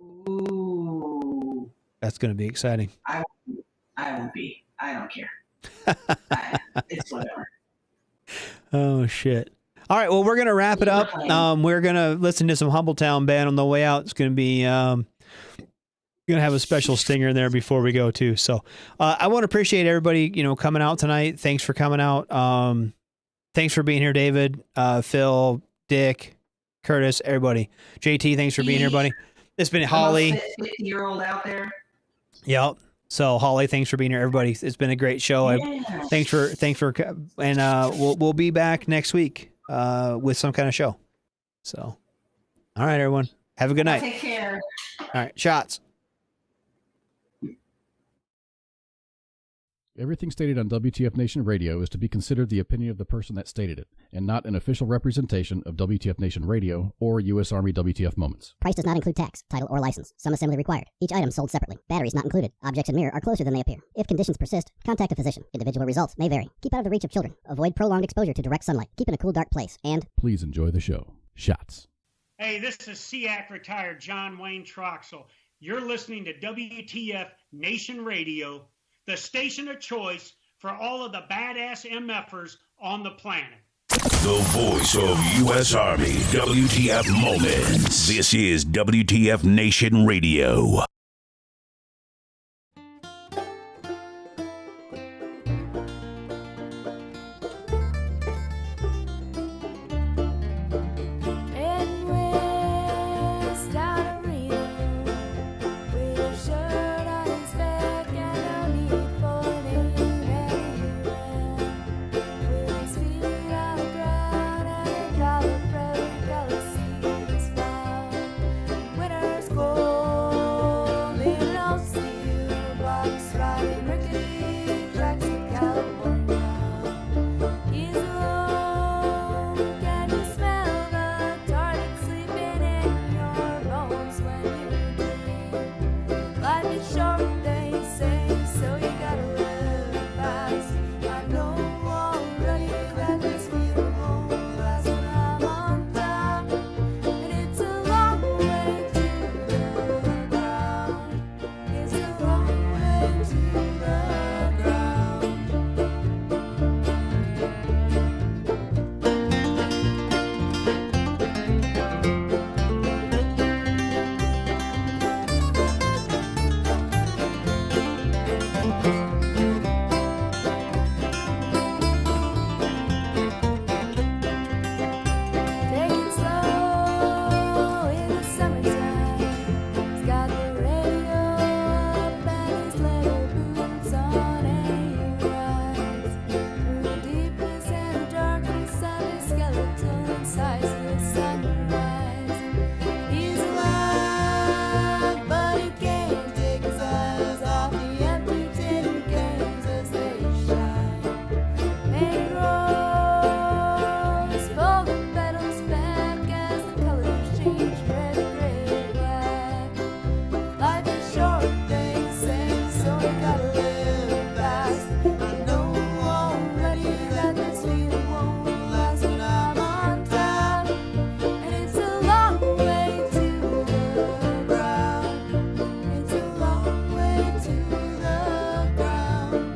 Ooh. That's going to be exciting. I won't be. I don't care. It's whatever. Oh, shit. All right, well, we're going to wrap it up. We're going to listen to some Humbletown Band on the way out. It's going to be... going to have a special stinger in there before we go, too. So I want to appreciate everybody, coming out tonight. Thanks for coming out. Thanks for being here, David, Phil, Dick, Curtis, everybody. JT, thanks for being here, buddy. It's been Holly. 50-year-old out there. Yep. So Holly, thanks for being here, everybody. It's been a great show. Yeah. Thanks for, and we'll be back next week with some kind of show. So, all right, everyone, have a good night. Take care. All right, shots. Everything stated on WTF Nation Radio is to be considered the opinion of the person that stated it, and not an official representation of WTF Nation Radio or U.S. Army WTF Moments. Price does not include tax, title, or license. Some assembly required. Each item sold separately. Batteries not included. Objects in mirror are closer than they appear. If conditions persist, contact a physician. Individual results may vary. Keep out of the reach of children. Avoid prolonged exposure to direct sunlight. Keep in a cool, dark place. And please enjoy the show. Shots. Hey, this is SEAC retired John Wayne Troxel. You're listening to WTF Nation Radio, the station of choice for all of the badass MFers on the planet. The voice of U.S. Army, WTF Moments. This is WTF Nation Radio. With a shirt on his back and no need driving rickety tracks to California. He's alone. Can you smell the target sleeping in your bones when you dream? Life is short, they say, so you gotta live fast. I know already that this feeling won't last when I'm on top, and it's a long way to the ground. It's a long way to the ground. Take it slow in the summertime. He's got the radio up and his leather boots on, and he rides through the deepness and the darkness of his skeletal inside the sunrise. He's alive, but he can't take his eyes off the empty tin cans as they shine. Main rose, pull the petals back as the colors change red, gray, black. Life is short, they say, so you gotta live fast. I know already that this feeling won't last when I'm on top, and it's a long way to the ground. It's a long way to the ground.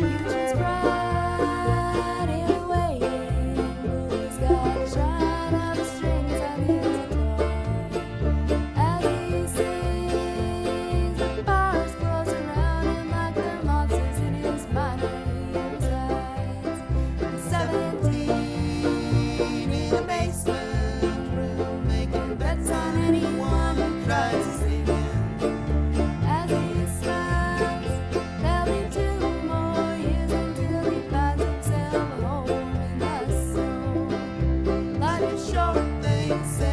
Future's bright in a way, Blue's got a shine of the strings on his guitar. As he sings, the bars close around him like the monsters in his mind where he resides. 17 in a basement room, making bets on anyone who tries to save him. As he smiles, there'll be 2 more years until he finds himself a home in the sun. Life is short, they say.